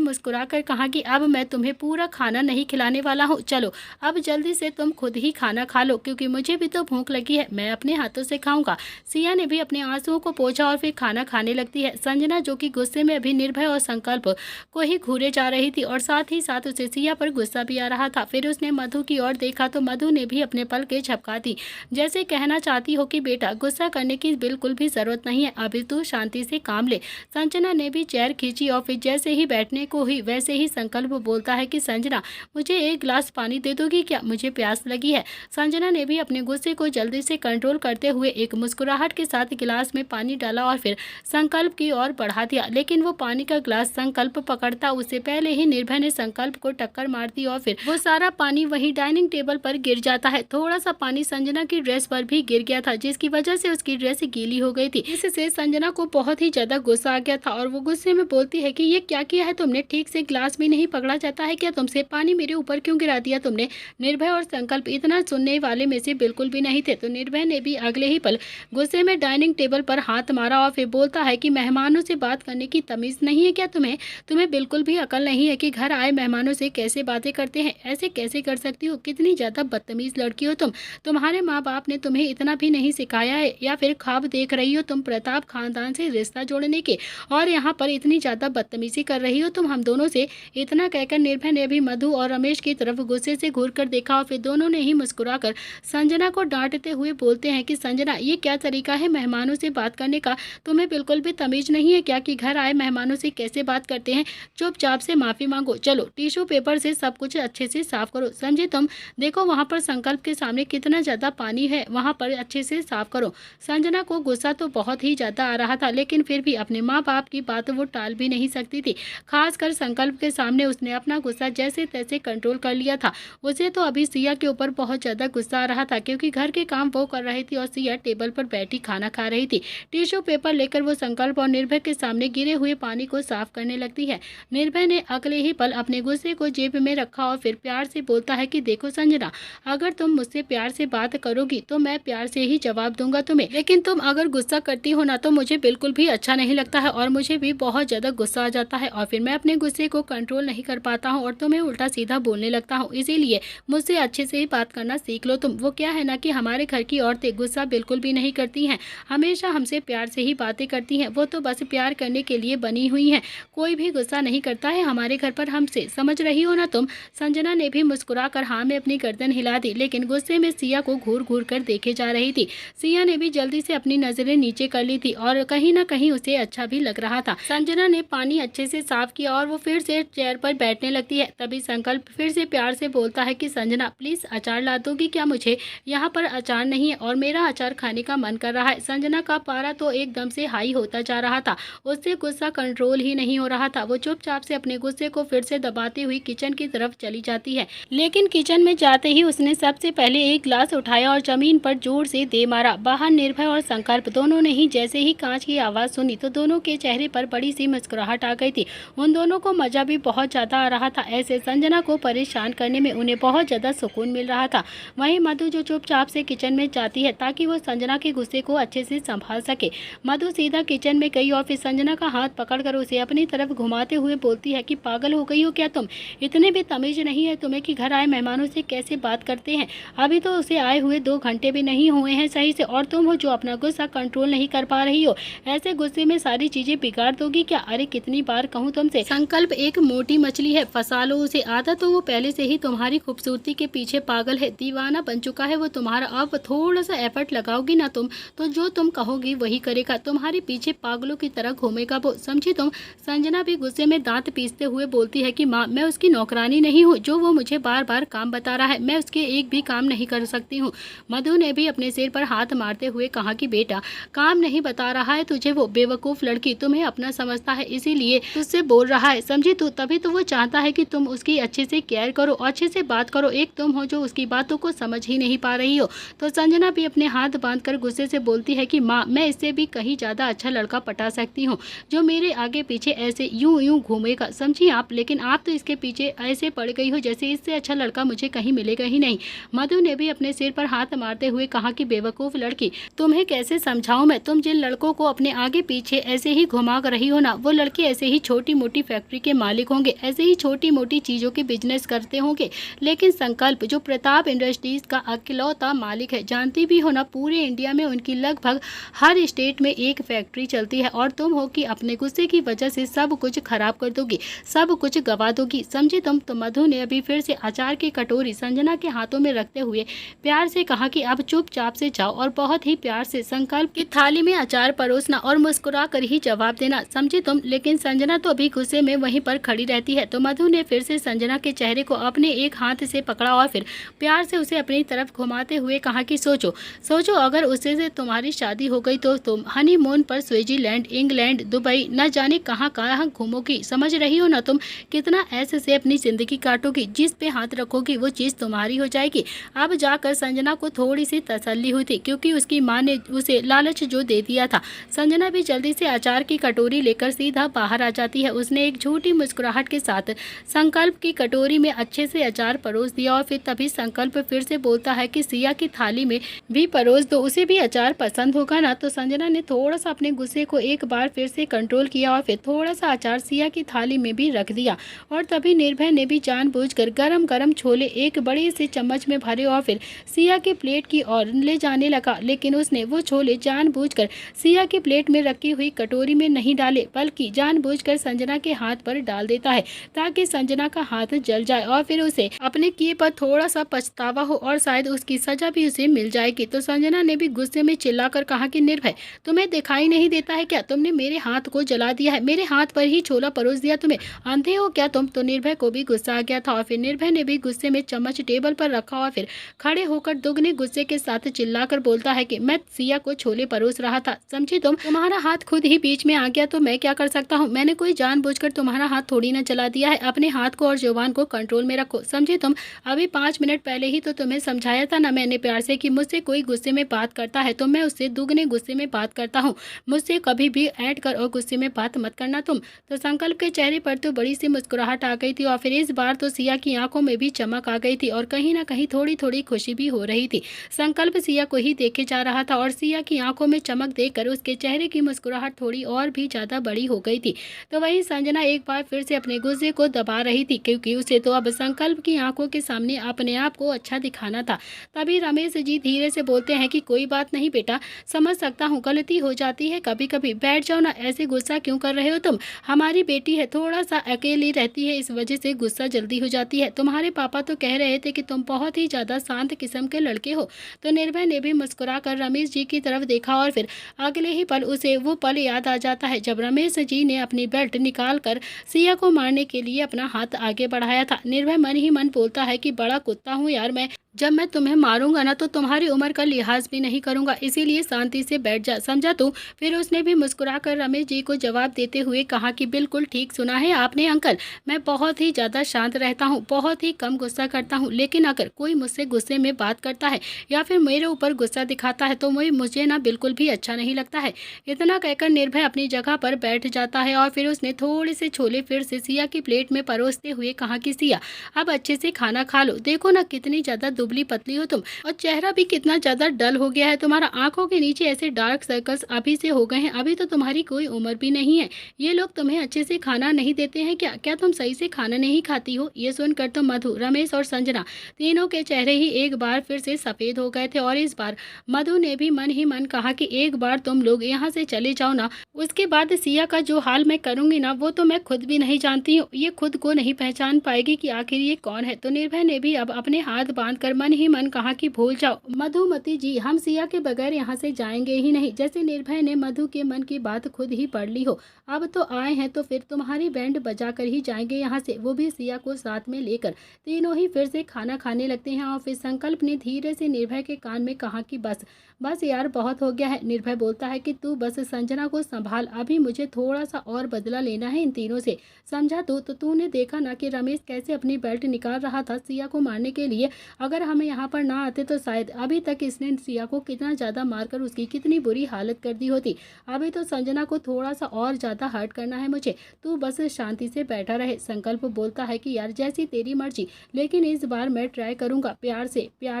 मुस्कुराकर कहा कि अब मैं तुम्हें पूरा खाना नहीं खिलाने वाला हूँ, चलो अब जल्दी से तुम खुद ही खाना खा लो क्योंकि मुझे भी तो भूख लगी है, मैं अपने हाथों से खाऊंगा। सिया ने भी अपने आंसुओं को पोंछा और फिर खाना खाने लगती है। संजना जो कि गुस्से में अभी निर्भय और संकल्प को ही घूरे जा रही थी और साथ ही साथ उसे सिया पर गुस्सा भी आ रहा था। फिर उसने मधु की ओर देखा तो मधु ने भी अपने पलकें झपका दी जैसे कहना चाहती हो कि बेटा गुस्सा करने की बिल्कुल भी जरूरत नहीं है, अभी तू शांति से काम ले। संजना ने भी चेयर खींची और फिर जैसे ही बैठने को हुई वैसे ही संकल्प बोलता है कि संजना मुझे एक गिलास पानी दे दोगी क्या, मुझे प्यास लगी है। संजना ने भी अपने गुस्से को जल्दी से कंट्रोल करते हुए एक मुस्कुराहट के साथ गिलास में पानी डाला और फिर संकल्प की ओर बढ़ा दिया। लेकिन वो पानी का गिलास संकल्प पकड़ता उससे पहले ही निर्भय ने संकल्प को टक्कर मार दी और फिर वो सारा पानी वही डाइनिंग टेबल पर गिर जाता है। थोड़ा सा पानी संजना की ड्रेस पर भी गिर गया था जिसकी वजह से उसकी ड्रेस गीली हो गई थी। इससे संजना को बहुत ही ज्यादा गुस्सा आ गया था और वो गुस्से में बोलती है कि ये क्या किया है तुमने, ठीक से ग्लास भी नहीं पकड़ा जाता है क्या तुमसे, पानी मेरे ऊपर क्यों गिरा दिया तुमने। निर्भय और संकल्प इतना सुनने वाले में से बिल्कुल भी नहीं थे। तो निर्भय ने भी अगले ही पल गुस्से में डाइनिंग टेबल पर हाथ मारा और फिर बोलता है कि मेहमानों से बात करने की तमीज नहीं है क्या तुम्हें बिल्कुल भी अकल नहीं है कि घर आए मेहमानों से कैसे बातें करते हैं, ऐसे कैसे कर सकती हो, कितनी ज्यादा बदतमीज लड़की हो तुम। तुम्हारे माँ बाप ने तुम्हें इतना भी नहीं सिखाया है या फिर ख्वाब देख रही हो तुम प्रताप खानदान से रिश्ता जोड़ने के, और यहाँ पर इतनी ज्यादा बदतमीजी कर रही हो तुम हम दोनों से। इतना कहकर निर्भय ने भी मधु और रमेश की तरफ गुस्से से घूर कर देखा और फिर दोनों ने ही मुस्कुराकर संजना को डांटते हुए बोलते हैं कि संजना ये क्या तरीका है मेहमानों से बात करने का, तुम्हें बिल्कुल भी तमीज नहीं है क्या कि घर आए मेहमानों से कैसे बात करते हैं। चुपचाप से माफी मांगो, चलो टिश्यू पेपर से सब कुछ अच्छे से साफ करो, समझे तुम। देखो वहाँ पर संकल्प के सामने कितना ज्यादा पानी है, वहाँ पर अच्छे से साफ करो। संजना को गुस्सा तो बहुत ही ज्यादा आ रहा था लेकिन फिर भी अपने माँ बाप की बात वो टाल भी नहीं सकती थी। खासकर संकल्प के सामने उसने अपना गुस्सा जैसे तैसे कंट्रोल कर लिया था। उसे तो अभी सिया के ऊपर बहुत ज्यादा गुस्सा आ रहा था क्योंकि घर के काम वो कर रही थी और सिया टेबल पर बैठी खाना खा रही थी। टिश्यू पेपर लेकर वो संकल्प और निर्भय के सामने गिरे हुए पानी को साफ करने लगती है। निर्भय ने अगले ही पल अपने गुस्से को जेब में रखा और फिर प्यार से बोलता है कि देखो संजना, अगर तुम मुझसे प्यार से बात करोगी तो मैं प्यार से ही जवाब दूंगा तुम्हें, लेकिन तुम अगर गुस्सा करती हो ना तो मुझे बिल्कुल भी अच्छा नहीं लगता है और मुझे भी बहुत ज्यादा गुस्सा आ जाता है और फिर मैं अपने गुस्से को कंट्रोल नहीं कर पाता हूँ और तुम्हें उल्टा सीधा बोलने लगता हूँ, इसीलिए मुझसे अच्छे से ही बात करना सीख लो तुम। वो क्या है ना कि हमारे घर की औरतें गुस्सा बिल्कुल भी नहीं करती हैं, हमेशा हमसे प्यार से ही बातें करती हैं। वो तो बस प्यार करने के लिए बनी हुई हैं। कोई भी गुस्सा नहीं करता है हमारे घर पर हमसे, समझ रही हो ना तुम। संजना ने भी मुस्कुराकर हाँ में अपनी गर्दन हिला दी, लेकिन गुस्से में सिया को घूर घूर कर देखे जा रही थी। सिया ने भी जल्दी से अपनी नजरें नीचे कर ली थी और कहीं ना कहीं उसे अच्छा भी लग रहा था। संजना ने पानी अच्छे से साफ किया और वो फिर से चेयर पर बैठने लगती है। तभी संकल्प फिर से प्यार से बोलता है कि संजना प्लीज अचार ला दोगी क्या, मुझे यहाँ पर अचार नहीं है और मेरा अचार खाने का मन कर रहा है। संजना का पारा तो एकदम से हाई होता जा रहा था, उससे गुस्सा कंट्रोल ही नहीं हो रहा था। वो चुपचाप से अपने गुस्से को फिर से दबाती हुई किचन की तरफ चली जाती है, लेकिन किचन में जाते ही उसने सबसे पहले एक ग्लास उठाया और जमीन पर जोर से दे मारा। बाहर निर्भय और संकल्प दोनों ने ही जैसे ही कांच की आवाज सुनी तो दोनों के चेहरे पर बड़ी सी मुस्कुराहट आ गई थी। उन दोनों को मजा भी बहुत ज्यादा आ रहा था। ऐसे संजना को परेशान करने में उन्हें बहुत ज्यादा सुकून मिल रहा था। वहीं मधु जो चुपचाप से किचन में जाती है ताकि वो संजना के गुस्से को अच्छे से संभाल सके। मधु सीधा किचन में गई और फिर संजना का हाथ पकड़कर उसे अपनी तरफ घुमाते हुए बोलती है कि पागल हो गई हो क्या तुम, इतने भी तमीज नहीं है तुम्हें कि घर आए मेहमानों से कैसे बात करते हैं। अभी तो उसे आए हुए 2 घंटे भी नहीं हुए हैं सही से, और तुम हो जो अपना गुस्सा कंट्रोल नहीं कर पा रही हो। ऐसे गुस्से में सारी चीजें बिगाड़ दोगी क्या। अरे कितनी बार कहूँ तुमसे, संकल्प एक मोटी मछली है, फंसा लो उसे। आधा तो वो पहले से ही तुम्हारी खूबसूरती के पीछे पागल है, दीवाना बन चुका है वो तुम्हारा। अब थोड़ा सा एफर्ट लगाओगी ना तुम तो जो तुम कहोगी वही करेगा, तुम्हारे पीछे पागलों की तरह घूमेगा वो, समझी तुम। संजना भी गुस्से में दांत पीसते हुए बोलती है कि माँ मैं उसकी नौकरानी नहीं हूँ जो वो मुझे बार बार काम बता रहा है, मैं उसके एक भी काम नहीं कर सकती हूँ। मधु ने भी अपने सिर पर हाथ मारते हुए कहा कि बेटा काम नहीं बता रहा है तुझे वो बेवकूफ लड़की, तुम्हें अपना समझता है इसीलिए तुझसे बोल रहा है, समझी तू। तभी तो वो चाहता है कि तुम उसकी अच्छे से केयर करो, अच्छे से बात करो। एक तुम हो जो उसकी बातों को समझ ही नहीं पा रही हो। तो संजना भी अपने हाथ बांधकर गुस्से से बोलती है कि माँ मैं इससे भी कहीं ज्यादा अच्छा लड़का पटा सकती हूँ जो मेरे आगे पीछे ऐसे यूं यूं घूमेगा, समझी आप। लेकिन आप तो इसके पीछे ऐसे पड़ गई हो जैसे इससे अच्छा लड़का मुझे कहीं मिलेगा ही नहीं। मधु ने भी अपने सिर पर हाथ मारते हुए कहा कि बेवकूफ लड़की, तुम्हें कैसे समझाऊं मैं। तुम जिन लड़कों को अपने आगे पीछे ऐसे ही घुमा कर रही हो ना, वो लड़के ऐसे ही छोटी मोटी फैक्ट्री के मालिक होंगे, ऐसे ही छोटी मोटी चीजों के बिजनेस करते होंगे। लेकिन संकल्प जो प्रताप इंडस्ट्रीज का अकेलौता मालिक है, जानती भी हो ना पूरे इंडिया में उनकी लगभग हर स्टेट में एक फैक्ट्री चलती है, और तुम हो कि अपने गुस्से की वजह से सब कुछ खराब कर दोगी, सब कुछ गवा दोगी, समझी तुम। तो मधु ने अभी फिर से अचार की कटोरी संजना के हाथों में रखते हुए प्यार से कहा कि अब चुपचाप से जाओ और बहुत ही प्यार से संकल्प की थाली में अचार परोसना और मुस्कुरा कर ही जवाब देना, समझी तुम। लेकिन संजना तो अभी गुस्से में वहीं पर खड़ी रहती है। तो मधु ने फिर से संजना के चेहरे को अपने एक हाथ से पकड़ा और फिर प्यार से उसे अपनी तरफ घुमाते हुए कहा कि सोचो सोचो अगर उससे से तुम्हारी शादी हो गई तो तुम हनीमून पर स्विट्जरलैंड, इंग्लैंड, दुबई न जाने कहाँ कहाँ घूमोगी, समझ रही हो ना तुम। कितना ऐसे से अपनी जिंदगी काटोगी, जिस पे हाथ रखोगी वो चीज तुम्हारी हो जाएगी। अब जाकर संजना को थोड़ी सी तसल्ली हुई थी क्योंकि उसकी माँ ने उसे लालच जो दे दिया था। संजना भी जल्दी से अचार की कटोरी लेकर सीधा बाहर आ जाती है। उसने एक झूठी मुस्कुराहट के साथ संकल्प की कटोरी में अच्छे से अचार परोस दिया और फिर तभी संकल्प फिर से बोलता है कि सिया की थाली में भी परोस दो, उसे भी अचार पसंद होगा ना। तो संजना ने थोड़ा सा अपने गुस्से को एक बार फिर से कंट्रोल किया और फिर थोड़ा सा अचार सिया की थाली में भी रख दिया। और तभी निर्भय ने भी जानबूझकर गरम गरम छोले एक बड़े से चम्मच में भरे और फिर सिया की प्लेट की ओर ले जाने लगा। लेकिन उसने वो छोले जानबूझकर सिया की प्लेट में रखी हुई कटोरी में नहीं डाले, बल्कि जानबूझकर संजना के हाथ पर डाल देता है ताकि संजना का हाथ जल जाए और फिर उसे अपने किए पर थोड़ा सा पछतावा हो और शायद उसकी सजा भी उसे मिल जाएगी। तो संजना ने भी गुस्से में चिल्लाकर कहा कि निर्भय तुम्हें दिखाई नहीं देता है क्या, तुमने मेरे हाथ को जला दिया है, मेरे हाथ पर ही छोला परोस दिया, तुम्हें अंधे हो क्या तुम। तो निर्भय को भी गुस्सा आ गया था और फिर निर्भय ने भी गुस्से में चम्मच टेबल पर रखा और फिर खड़े होकर दुगने गुस्से के साथ चिल्लाकर बोलता है कि मैं सिया को छोले परोस रहा था, समझी तुम। तुम्हारा हाथ खुद ही बीच में आ गया तो मैं क्या कर सकता हूँ, मैंने कोई जानबूझकर तुम्हारा हाथ थोड़ी ना जला दिया है। अपने हाथ को और जुबान को कंट्रोल में रखो, समझे तुम। अभी 5 मिनट पहले ही तो तुम्हें समझाया था ना मैंने प्यार से कि मुझसे कोई गुस्से में बात करता है तो मैं उससे दुगने गुस्से में बात करता हूँ, मुझसे कभी भी ऐड कर और गुस्से में बात मत करना तुम। तो संकल्प के चेहरे पर तो बड़ी सी मुस्कुराहट आ गई थी और फिर इस बार तो सिया की आंखों में भी चमक आ गई थी और कहीं ना कहीं थोड़ी थोड़ी खुशी भी हो रही थी। संकल्प सिया को ही देखे जा रहा था और सिया की आंखों में चमक देखकर उसके चेहरे की मुस्कुराहट थोड़ी और भी ज्यादा बड़ी हो गई थी। तो वहीं संजना एक बार फिर से अपने गुस्से को दबा रही थी, क्योंकि उसे तो अब संकल्प की आंखों के सामने अपने आप को अच्छा दिखाना था। तभी रमेश जी धीरे से बोलते हैं कि कोई बात नहीं बेटा, समझ सकता हूँ, गलती हो जाती है कभी कभी, बैठ जाओ ना, ऐसे गुस्सा क्यों कर रहे हो तुम? हमारी बेटी है, थोड़ा सा अकेली रहती है, इस वजह से गुस्सा जल्दी हो जाती है। तुम्हारे पापा तो कह रहे थे कि तुम बहुत ही ज्यादा शांत किस्म के लड़के हो। तो निर्भय ने भी मुस्कुरा कर रमेश जी की तरफ देखा और फिर अगले ही पल उसे वो पल याद आ जाता है जब रमेश जी ने अपनी बेल्ट निकाल कर सिया को मारने के लिए अपना हाथ आगे बढ़ाया था। निर्भय मन ही मन बोलता है कि बड़ा कुत्ता हूँ यार मैं, जब मैं तुम्हें मारूंगा ना तो तुम्हारी उम्र का लिहाज भी नहीं करूंगा, इसीलिए शांति से बैठ जा, समझा तू? फिर उसने भी मुस्कुराकर रमेश जी को जवाब देते हुए कहा कि बिल्कुल ठीक सुना है आपने अंकल, मैं बहुत ही ज़्यादा शांत रहता हूँ, बहुत ही कम गुस्सा करता हूँ, लेकिन अगर कोई मुझसे गुस्से में बात करता है या फिर मेरे ऊपर गुस्सा दिखाता है तो मुझे ना बिल्कुल भी अच्छा नहीं लगता है। इतना कहकर निर्भय अपनी जगह पर बैठ जाता है और फिर उसने थोड़े से छोले फिर से सिया की प्लेट में परोसते हुए कहा कि सिया, अब अच्छे से खाना खा लो, देखो ना कितनी ज़्यादा दुबली पतली हो तुम, और चेहरा भी कितना ज्यादा डल हो गया है तुम्हारा, आंखों के नीचे ऐसे डार्क सर्कल्स अभी से हो गए हैं, अभी तो तुम्हारी कोई उम्र भी नहीं है। ये लोग तुम्हें अच्छे से खाना नहीं देते हैं क्या? क्या तुम सही से खाना नहीं खाती हो? ये सुनकर तो मधु, रमेश और संजना तीनों के चेहरे ही एक बार फिर से सफेद हो गए थे और इस बार मधु ने भी मन ही मन कहा कि एक बार तुम लोग यहाँ से चले जाओ ना, उसके बाद सिया का जो हाल मैं करूंगी ना वो तो मैं खुद भी नहीं जानती हूँ, ये खुद को नहीं पहचान पाएगी कि आखिर ये कौन है। तो निर्भय ने भी अब अपने हाथ बांध कर मन ही मन कहा कि भूल जाओ मधुमती जी, हम सिया के बगैर यहाँ से जाएंगे ही नहीं। जैसे निर्भय ने मधु के मन की बात खुद ही पढ़ ली हो, अब तो आए हैं तो फिर तुम्हारी बैंड बजा कर ही जाएंगे यहाँ से, वो भी सिया को साथ में लेकर। तीनों ही फिर से खाना खाने लगते हैं और फिर संकल्प ने धीरे से निर्भय के कान में कहा कि बस बस यार बहुत हो गया है। निर्भय बोलता है कि तू बस संजना को संभाल, अभी मुझे थोड़ा सा और बदला लेना है इन तीनों से, समझा? तो तूने देखा ना कि रमेश कैसे अपनी बेल्ट निकाल रहा था सिया को मारने के लिए, अगर हमें यहाँ पर ना आते तो शायद अभी तक इसने सिया को कितना ज़्यादा मारकर उसकी कितनी बुरी हालत कर दी होती। अभी तो संजना को थोड़ा सा और ज़्यादा हर्ट करना है मुझे, तू बस शांति से बैठा रहे। संकल्प बोलता है कि यार जैसी तेरी मर्जी, लेकिन इस बार मैं ट्राई करूँगा, प्यार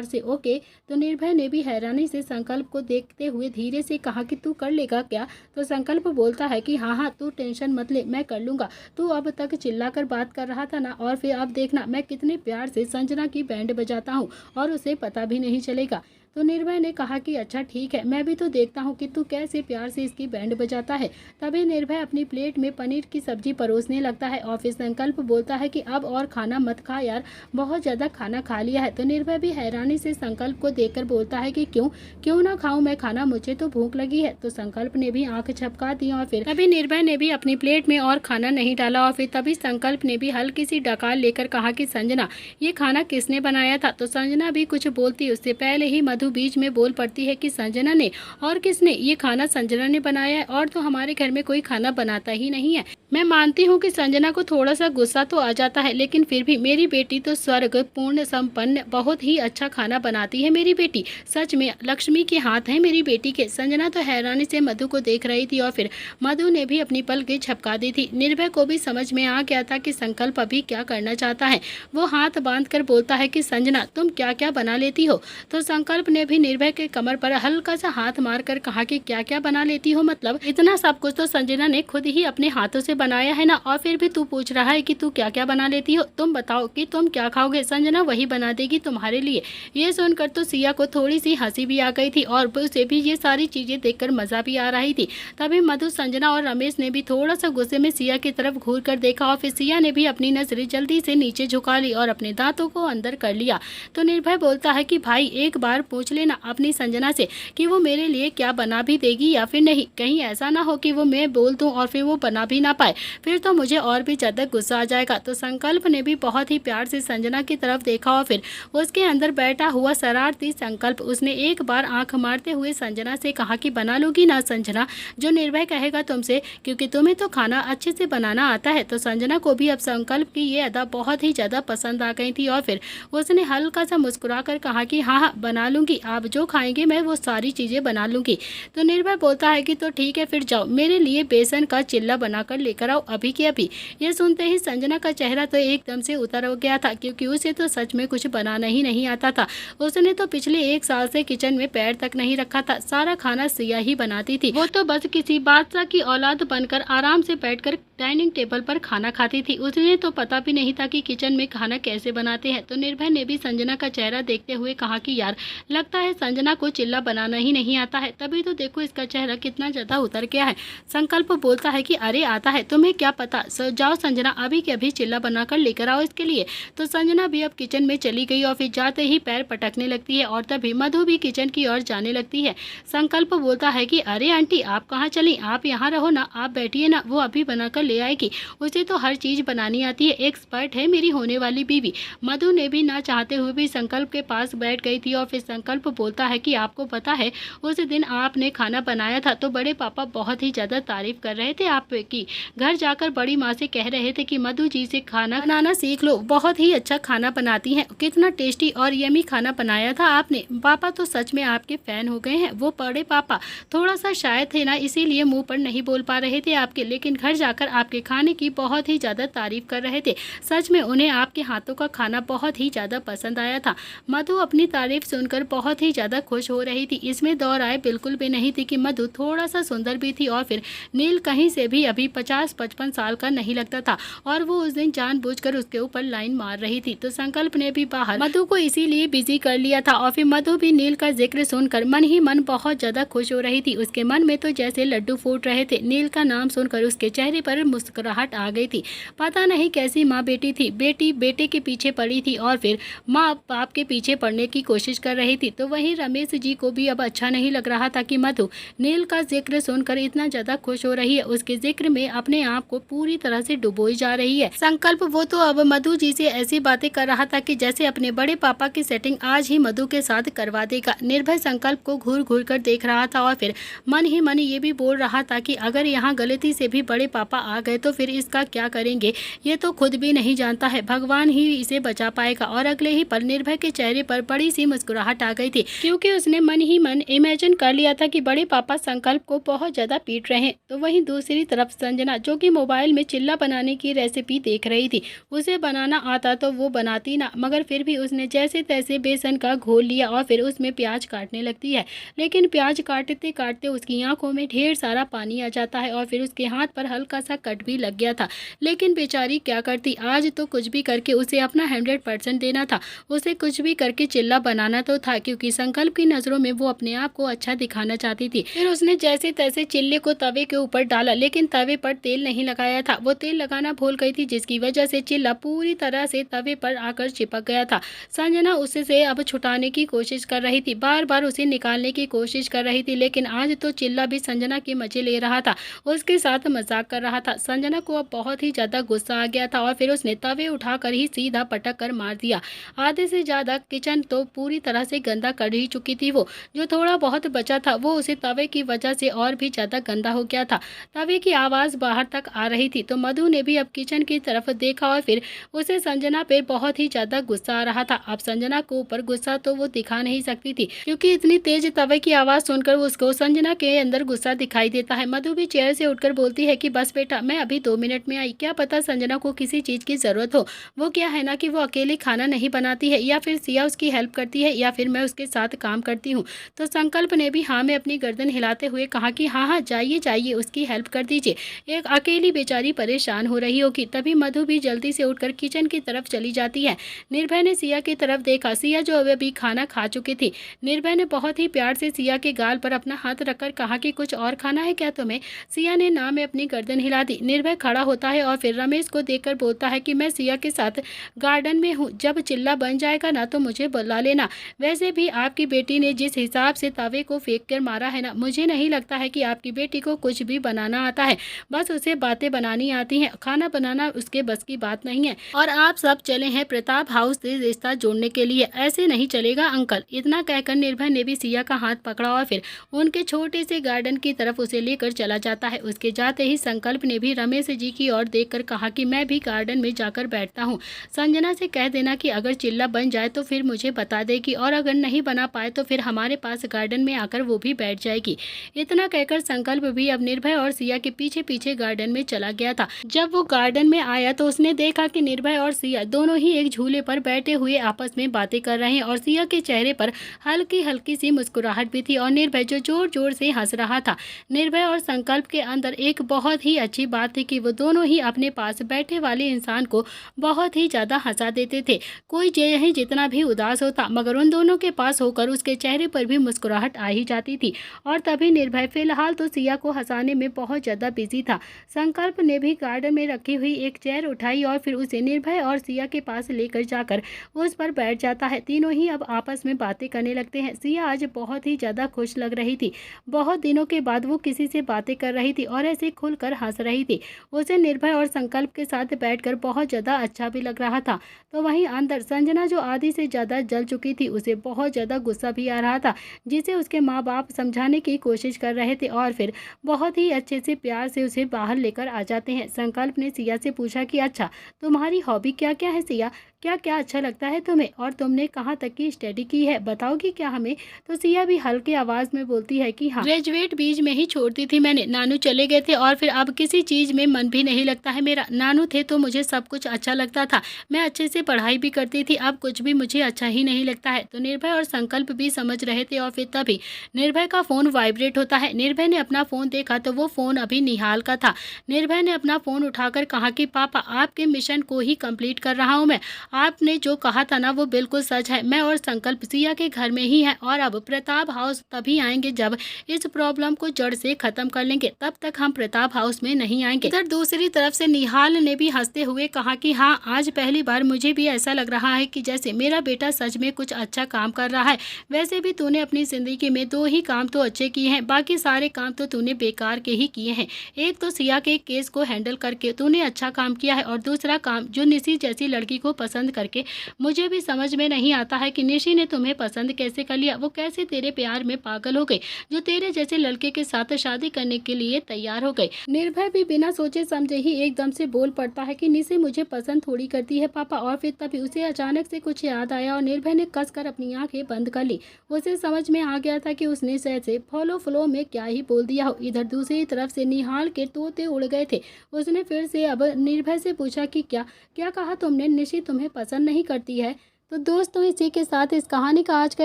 से ओके? तो निर्भय ने भी हैरानी से संकल्प को देखते हुए धीरे से कहा कि तू कर लेगा क्या? तो संकल्प बोलता है कि हाँ तू टेंशन मत ले, मैं कर लूँगा। तू अब तक चिल्लाकर बात कर रहा था ना, और फिर अब देखना मैं कितने प्यार से संजना की बैंड बजाता हूँ और उसे पता भी नहीं चलेगा। तो निर्भय ने कहा कि अच्छा ठीक है, मैं भी तो देखता हूँ कि तू कैसे प्यार से इसकी बैंड बजाता है। तभी निर्भय अपनी प्लेट में पनीर की सब्जी परोसने लगता है और फिर संकल्प बोलता है कि अब और खाना मत खा यार, बहुत ज़्यादा खाना खा लिया है। तो निर्भय भी हैरानी से संकल्प को देखकर बोलता है कि क्यों ना खाऊं मैं खाना, मुझे तो भूख लगी है। तो संकल्प ने भी आंख झपका दी और फिर तभी निर्भय ने भी अपनी प्लेट में और खाना नहीं डाला और फिर तभी संकल्प ने भी हल्की सी डकार लेकर कहा कि संजना, ये खाना किसने बनाया था? तो संजना भी कुछ बोलती उससे पहले ही मधु बीच में बोल पड़ती है कि संजना ने। और किसने? ये खाना संजना ने बनाया है, और तो हमारे घर में कोई खाना बनाता ही नहीं है। मैं मानती हूँ कि संजना को थोड़ा सा गुस्सा तो आ जाता है, लेकिन फिर भी मेरी बेटी तो स्वर्ग पूर्ण संपन्न बहुत ही अच्छा खाना बनाती है मेरी बेटी, सच में लक्ष्मी के हाथ है मेरी बेटी के। संजना तो हैरानी से मधु को देख रही थी और फिर मधु ने भी अपनी पलकें झपका दी थी। निर्भय को भी समझ में आ गया था कि संकल्प अभी क्या करना चाहता है। वो हाथ बांध कर बोलता है कि संजना तुम क्या क्या बना लेती हो? तो संकल्प ने भी निर्भय के कमर पर हल्का सा हाथ मारकर कहा कि क्या क्या बना लेती हो, मतलब इतना सब कुछ तो संजना ने खुद ही अपने हाथों से बनाया है ना, और फिर भी तू पूछ रहा है कि तू क्या क्या बना लेती हो? तुम बताओ कि तुम क्या खाओगे, संजना वही बना देगी तुम्हारे लिए। ये सुनकर तो सिया को थोड़ी सी हंसी भी आ गई थी और उसे भी ये सारी चीजें देखकर मजा भी आ रही थी। तभी मधु, संजना और रमेश ने भी थोड़ा सा गुस्से में सिया की तरफ घूर कर देखा और फिर सिया ने भी अपनी नजरें जल्दी से नीचे झुका ली और अपने दांतों को अंदर कर लिया। तो निर्भय बोलता है कि भाई एक बार पूछ लेना अपनी संजना से कि वो मेरे लिए क्या बना भी देगी या फिर नहीं, कहीं ऐसा ना हो कि वो मैं बोल दूं और फिर वो बना भी ना पाए, फिर तो मुझे और भी ज्यादा गुस्सा आ जाएगा। तो संकल्प ने भी बहुत ही प्यार से संजना की तरफ देखा और फिर उसके अंदर बैठा हुआ शरारती संकल्प, उसने एक बार आंख मारते हुए संजना से कहा कि बना लोगी ना संजना जो निर्भय कहेगा तुमसे, क्योंकि तुम्हें तो खाना अच्छे से बनाना आता है। तो संजना को भी अब संकल्प की ये अदा बहुत ही ज्यादा पसंद आ गई थी और फिर उसने हल्का सा मुस्कुरा कर कहा कि हाँ बना लूंगी, आप जो खाएंगे मैं वो सारी चीजें बना लूंगी। तो निर्भय बोलता है कि तो ठीक है फिर जाओ, मेरे लिए बेसन का चिल्ला बनाकर लेकर आओ अभी के अभी। ये सुनते ही संजना का चेहरा तो एकदम से उतर हो गया था, क्योंकि उसे तो सच में कुछ बनाना ही नहीं आता था। उसने तो पिछले 1 साल से किचन में पैर तक नहीं रखा था, सारा खाना सिया ही बनाती थी। वो तो बस किसी बादशाह की औलाद बनकर आराम से बैठकर डाइनिंग टेबल पर खाना खाती थी। उसने तो पता भी नहीं था कि किचन में खाना कैसे बनाते हैं। तो निर्भय ने भी संजना का चेहरा देखते हुए कहा कि यार, लगता है संजना को चिल्ला बनाना ही नहीं आता है, तभी तो देखो इसका चेहरा कितना ज़्यादा उतर गया है। संकल्प बोलता है कि अरे आता है, तुम्हें क्या पता, जाओ संजना, अभी के अभी चिल्ला बनाकर लेकर आओ इसके लिए। तो संजना भी अब किचन में चली गई और फिर जाते ही पैर पटकने लगती है और तभी मधु भी किचन की ओर जाने लगती है। संकल्प बोलता है कि अरे आंटी, आप कहाँ चली, आप यहाँ रहो ना, आप बैठिए ना, वो अभी बनाकर ले आएगी, उसे तो हर चीज़ बनानी आती है, एक्सपर्ट है मेरी होने वाली बीवी। मधु ने भी ना चाहते हुए भी संकल्प के पास बैठ गई थी और फिर संकल्प बोलता है कि आपको पता है, उस दिन आपने खाना बनाया था तो बड़े पापा बहुत ही ज़्यादा तारीफ कर रहे थे आपकी। घर जाकर बड़ी माँ से कह रहे थे कि मधु जी से खाना बनाना सीख लो, बहुत ही अच्छा खाना बनाती हैं, कितना टेस्टी और यमी खाना बनाया था आपने। पापा तो सच में आपके फ़ैन हो गए हैं। वो बड़े पापा थोड़ा सा शायद थे ना, इसीलिए मुंह पर नहीं बोल पा रहे थे आपके, लेकिन घर जाकर आपके खाने की बहुत ही ज़्यादा तारीफ कर रहे थे। सच में उन्हें आपके हाथों का खाना बहुत ही ज़्यादा पसंद आया था। मधु अपनी तारीफ सुनकर बहुत ही ज़्यादा खुश हो रही थी। इसमें दो राय बिल्कुल भी नहीं थी कि मधु थोड़ा सा सुंदर भी थी और फिर नील कहीं से भी अभी 50-55 साल का नहीं लगता था और वो उस दिन जानबूझकर उसके ऊपर लाइन मार रही थी। तो संकल्प ने भी बाहर मधु को इसीलिए बिजी कर लिया था और फिर मधु भी नील का जिक्र सुनकर मन ही मन बहुत ज़्यादा खुश हो रही थी। उसके मन में तो जैसे लड्डू फूट रहे थे। नील का नाम सुनकर उसके चेहरे पर मुस्कुराहट आ गई थी। पता नहीं कैसी माँ बेटी थी, बेटी बेटे के पीछे पड़ी थी और फिर माँ बाप के पीछे पड़ने की कोशिश कर रही थी। तो वहीं रमेश जी को भी अब अच्छा नहीं लग रहा था कि मधु नील का जिक्र सुनकर इतना ज़्यादा खुश हो रही है, उसके जिक्र में अपने आप को पूरी तरह से डुबोई जा रही है। संकल्प वो तो अब मधु जी से ऐसी बातें कर रहा था कि जैसे अपने बड़े पापा की सेटिंग आज ही मधु के साथ करवा देगा। निर्भय संकल्प को घूर घूर कर देख रहा था और फिर मन ही मन ये भी बोल रहा था कि अगर यहाँ गलती से भी बड़े पापा आ गए तो फिर इसका क्या करेंगे, ये तो खुद भी नहीं जानता है, भगवान ही इसे बचा पाएगा। और अगले ही पल निर्भय के चेहरे पर बड़ी सी मुस्कुराहट आ गई थी, क्योंकि उसने मन ही मन इमेजिन कर लिया था कि बड़े पापा संकल्प को बहुत ज़्यादा पीट रहे हैं। तो वहीं दूसरी तरफ संजना, जो कि मोबाइल में चिल्ला बनाने की रेसिपी देख रही थी, उसे बनाना आता तो वो बनाती ना, मगर फिर भी उसने जैसे तैसे बेसन का घोल लिया और फिर उसमें प्याज काटने लगती है। लेकिन प्याज काटते काटते उसकी आंखों में ढेर सारा पानी आ जाता है और फिर उसके हाथ पर हल्का सा कट भी लग गया था। लेकिन बेचारी क्या करती, आज तो कुछ भी करके उसे अपना 100% देना था, उसे कुछ भी करके चिल्ला बनाना तो था, क्योंकि संकल्प की नज़रों में वो अपने आप को अच्छा दिखाना चाहती थी। फिर उसने जैसे तैसे चिल्ले को तवे के ऊपर डाला, लेकिन तवे पर तेल नहीं लगाया था, वो तेल लगाना भूल गई थी, जिसकी वजह से चिल्ला पूरी तरह से तवे पर आकर चिपक गया था। संजना उससे अब छुटाने की कोशिश कर रही थी, बार बार उसे निकालने की कोशिश कर रही थी, लेकिन आज तो चिल्ला भी संजना के मजे ले रहा था, उसके साथ मजाक कर रहा था। संजना को अब बहुत ही ज़्यादा गुस्सा आ गया था और फिर उसने तवे उठाकर ही सीधा पटक कर मार दिया। आधे से ज़्यादा किचन तो पूरी तरह से गंदा कर ही चुकी थी वो, जो थोड़ा बहुत बचा था वो उसे तवे की वजह से और भी ज़्यादा गंदा हो गया था। तवे की आवाज़ बाहर तक आ रही थी। तो मधु ने भी अब किचन की तरफ देखा और फिर उसे संजना पर बहुत ही ज़्यादा गुस्सा आ रहा था। अब संजना को ऊपर गुस्सा तो वो दिखा नहीं सकती थी, क्योंकि इतनी तेज तवे की आवाज़ सुनकर उसको संजना के अंदर गुस्सा दिखाई देता है। मधु भी चेयर से उठकर बोलती है कि बस बेटा, मैं अभी 2 मिनट में आई, क्या पता संजना को किसी चीज़ की ज़रूरत हो। वो क्या है ना कि वो अकेली खाना नहीं बनाती है, या फिर सिया उसकी हेल्प करती है, या फिर मैं उसके साथ काम करती हूँ। तो संकल्प ने भी हाँ में अपनी गर्दन हिलाते हुए कहा कि हाँ हाँ, जाइए जाइए, उसकी हेल्प कर दीजिए, एक अकेली बेचारी परेशान हो रही होगी। तभी मधु भी जल्दी से उठकर किचन की तरफ चली जाती है। निर्भय ने सिया की तरफ देखा, सिया जो अभी खाना खा चुकी थी। निर्भय ने बहुत ही प्यार से सिया के गाल पर अपना हाथ रखकर कहा कि कुछ और खाना है क्या तुम्हें। सिया ने ना में अपनी गर्दन हिला दी। निर्भय खड़ा होता है और फिर रमेश को देखकर बोलता है कि मैं सिया के साथ गार्डन में हूँ, जब चिल्ला बन जाएगा ना तो मुझे बुला लेना। वैसे भी आपकी बेटी ने जिस हिसाब से तवे को फेंक कर मारा है ना, मुझे नहीं लगता है कि आपकी बेटी को कुछ भी बनाना आता है, बस उसे बातें बनानी आती हैं, खाना बनाना उसके बस की बात नहीं है। और आप सब चले हैं प्रताप हाउस से रिश्ता जोड़ने के लिए, ऐसे नहीं चलेगा अंकल। इतना कहकर निर्भय ने भी सिया का हाथ पकड़ा और फिर उनके छोटे से गार्डन की तरफ उसे लेकर चला जाता है। उसके जाते ही संकल्प ने भी रमेश जी की ओर देखकर कहा कि मैं भी गार्डन में जाकर बैठता हूँ, संजना से कह देना कि अगर चिल्ला बन जाए तो फिर मुझे बता देगी, और अगर नहीं बना पाए तो फिर हमारे पास गार्डन में आकर वो भी बैठ जाएगी। इतना कहकर संकल्प भी अब निर्भय और सिया के पीछे पीछे गार्डन में चला गया था। जब वो गार्डन में आया तो उसने देखा कि निर्भय और सिया दोनों ही एक झूले पर बैठे हुए आपस में बातें कर रहे हैं और सिया के चेहरे पर हल्की हल्की सी मुस्कुराहट भी थी और निर्भय जो जोर जोर से हंस रहा था। निर्भय और संकल्प के अंदर एक बहुत ही अच्छी बात थी कि वो दोनों ही अपने पास बैठे वाले इंसान को बहुत ही ज़्यादा हंसा देते थे। कोई चाहे जितना भी उदास होता मगर उन दोनों के पास होकर उसके चेहरे पर भी मुस्कुराहट आ ही जाती थी। और तभी निर्भय फिलहाल तो सिया को हंसाने में बहुत ज़्यादा बिजी था। संकल्प ने भी गार्डन में रखी हुई एक चेयर उठाई और फिर उसे निर्भय और सिया के पास लेकर जाकर उस पर बैठ जाता है। तीनों ही अब आपस में बातें करने लगते हैं। सिया आज बहुत ही ज़्यादा खुश लग रही थी। बहुत दिनों के बाद वो किसी से बातें कर रही थी और ऐसे खुलकर हंस रही थी। उसे निर्भय और संकल्प के साथ बैठकर बहुत ज़्यादा अच्छा भी लग रहा था। तो वहीं अंदर संजना जो आधी से ज़्यादा जल चुकी थी, उसे बहुत ज़्यादा गुस्सा भी आ रहा था, जिसे उसके माँ बाप समझाने की कोशिश कर रहे थे और फिर बहुत ही अच्छे से प्यार से उसे बाहर लेकर आ जाते हैं। संकल्प ने सिया से पूछा कि अच्छा, तुम्हारी हॉबी क्या क्या है सिया, क्या क्या अच्छा लगता है तुम्हें और तुमने कहाँ तक की स्टडी की है, बताओगी क्या हमें? तो सिया भी हल्के आवाज़ में बोलती है कि हाँ, ग्रेजुएट बीच में ही छोड़ दी थी मैंने। नानू चले गए थे और फिर अब किसी चीज़ में मन भी नहीं लगता है मेरा। नानू थे तो मुझे सब कुछ अच्छा लगता था, मैं अच्छे से पढ़ाई भी करती थी, अब कुछ भी मुझे अच्छा ही नहीं लगता है। तो निर्भय और संकल्प भी समझ रहे थे और फिर तभी निर्भय का फ़ोन वाइब्रेट होता है। निर्भय ने अपना फ़ोन देखा तो वो फ़ोन अभी निहाल का था। निर्भय ने अपना फ़ोन उठाकर कहा कि पापा, आपके मिशन को ही कंप्लीट कर रहा हूँ मैं। आपने जो कहा था ना वो बिल्कुल सच है। मैं और संकल्प सिया के घर में ही हैं और अब प्रताप हाउस तभी आएंगे जब इस प्रॉब्लम को जड़ से ख़त्म कर लेंगे, तब तक हम प्रताप हाउस में नहीं आएंगे। इधर दूसरी तरफ से निहाल ने भी हंसते हुए कहा कि हाँ, आज पहली बार मुझे भी ऐसा लग रहा है कि जैसे मेरा बेटा सच में कुछ अच्छा काम कर रहा है। वैसे भी तूने अपनी ज़िंदगी में 2 ही काम तो अच्छे किए हैं, बाकी सारे काम तो तूने बेकार के ही किए हैं। एक तो सिया के केस को हैंडल करके तूने अच्छा काम किया है और दूसरा काम जो निशी जैसी लड़की को पसंद करके मुझे भी समझ में नहीं आता है कि निशी ने तुम्हें पसंद कैसे कर लिया, वो कैसे तेरे प्यार में पागल हो गई, जो तेरे जैसे लड़के के साथ शादी करने के लिए तैयार हो गई। निर्भय भी बिना सोचे समझे ही एकदम से बोल पड़ता है कि निशी मुझे पसंद थोड़ी करती है पापा। और फिर तभी उसे अचानक से कुछ याद आया और निर्भय ने कसकर अपनी आंखें बंद कर ली। उसे समझ में आ गया था कि उसने से फॉलो फ्लो में क्या ही बोल दिया हो। इधर दूसरी तरफ से निहाल के तोते उड़ गए थे। उसने फिर से अब निर्भय से पूछा कि क्या क्या कहा तुमने, निशी तुम्हें पसंद नहीं करती है? तो दोस्तों, इसी के साथ इस कहानी का आज का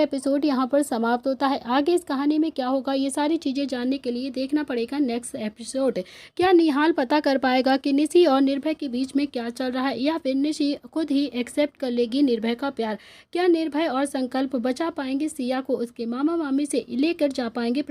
एपिसोड यहाँ पर समाप्त होता है। आगे इस कहानी में क्या होगा ये सारी चीज़ें जानने के लिए देखना पड़ेगा नेक्स्ट एपिसोड। क्या निहाल पता कर पाएगा कि निशी और निर्भय के बीच में क्या चल रहा है, या फिर निशी खुद ही एक्सेप्ट कर लेगी निर्भय का प्यार? क्या निर्भय और संकल्प बचा पाएंगे सिया को उसके मामा मामी से, लेकर जा पाएंगे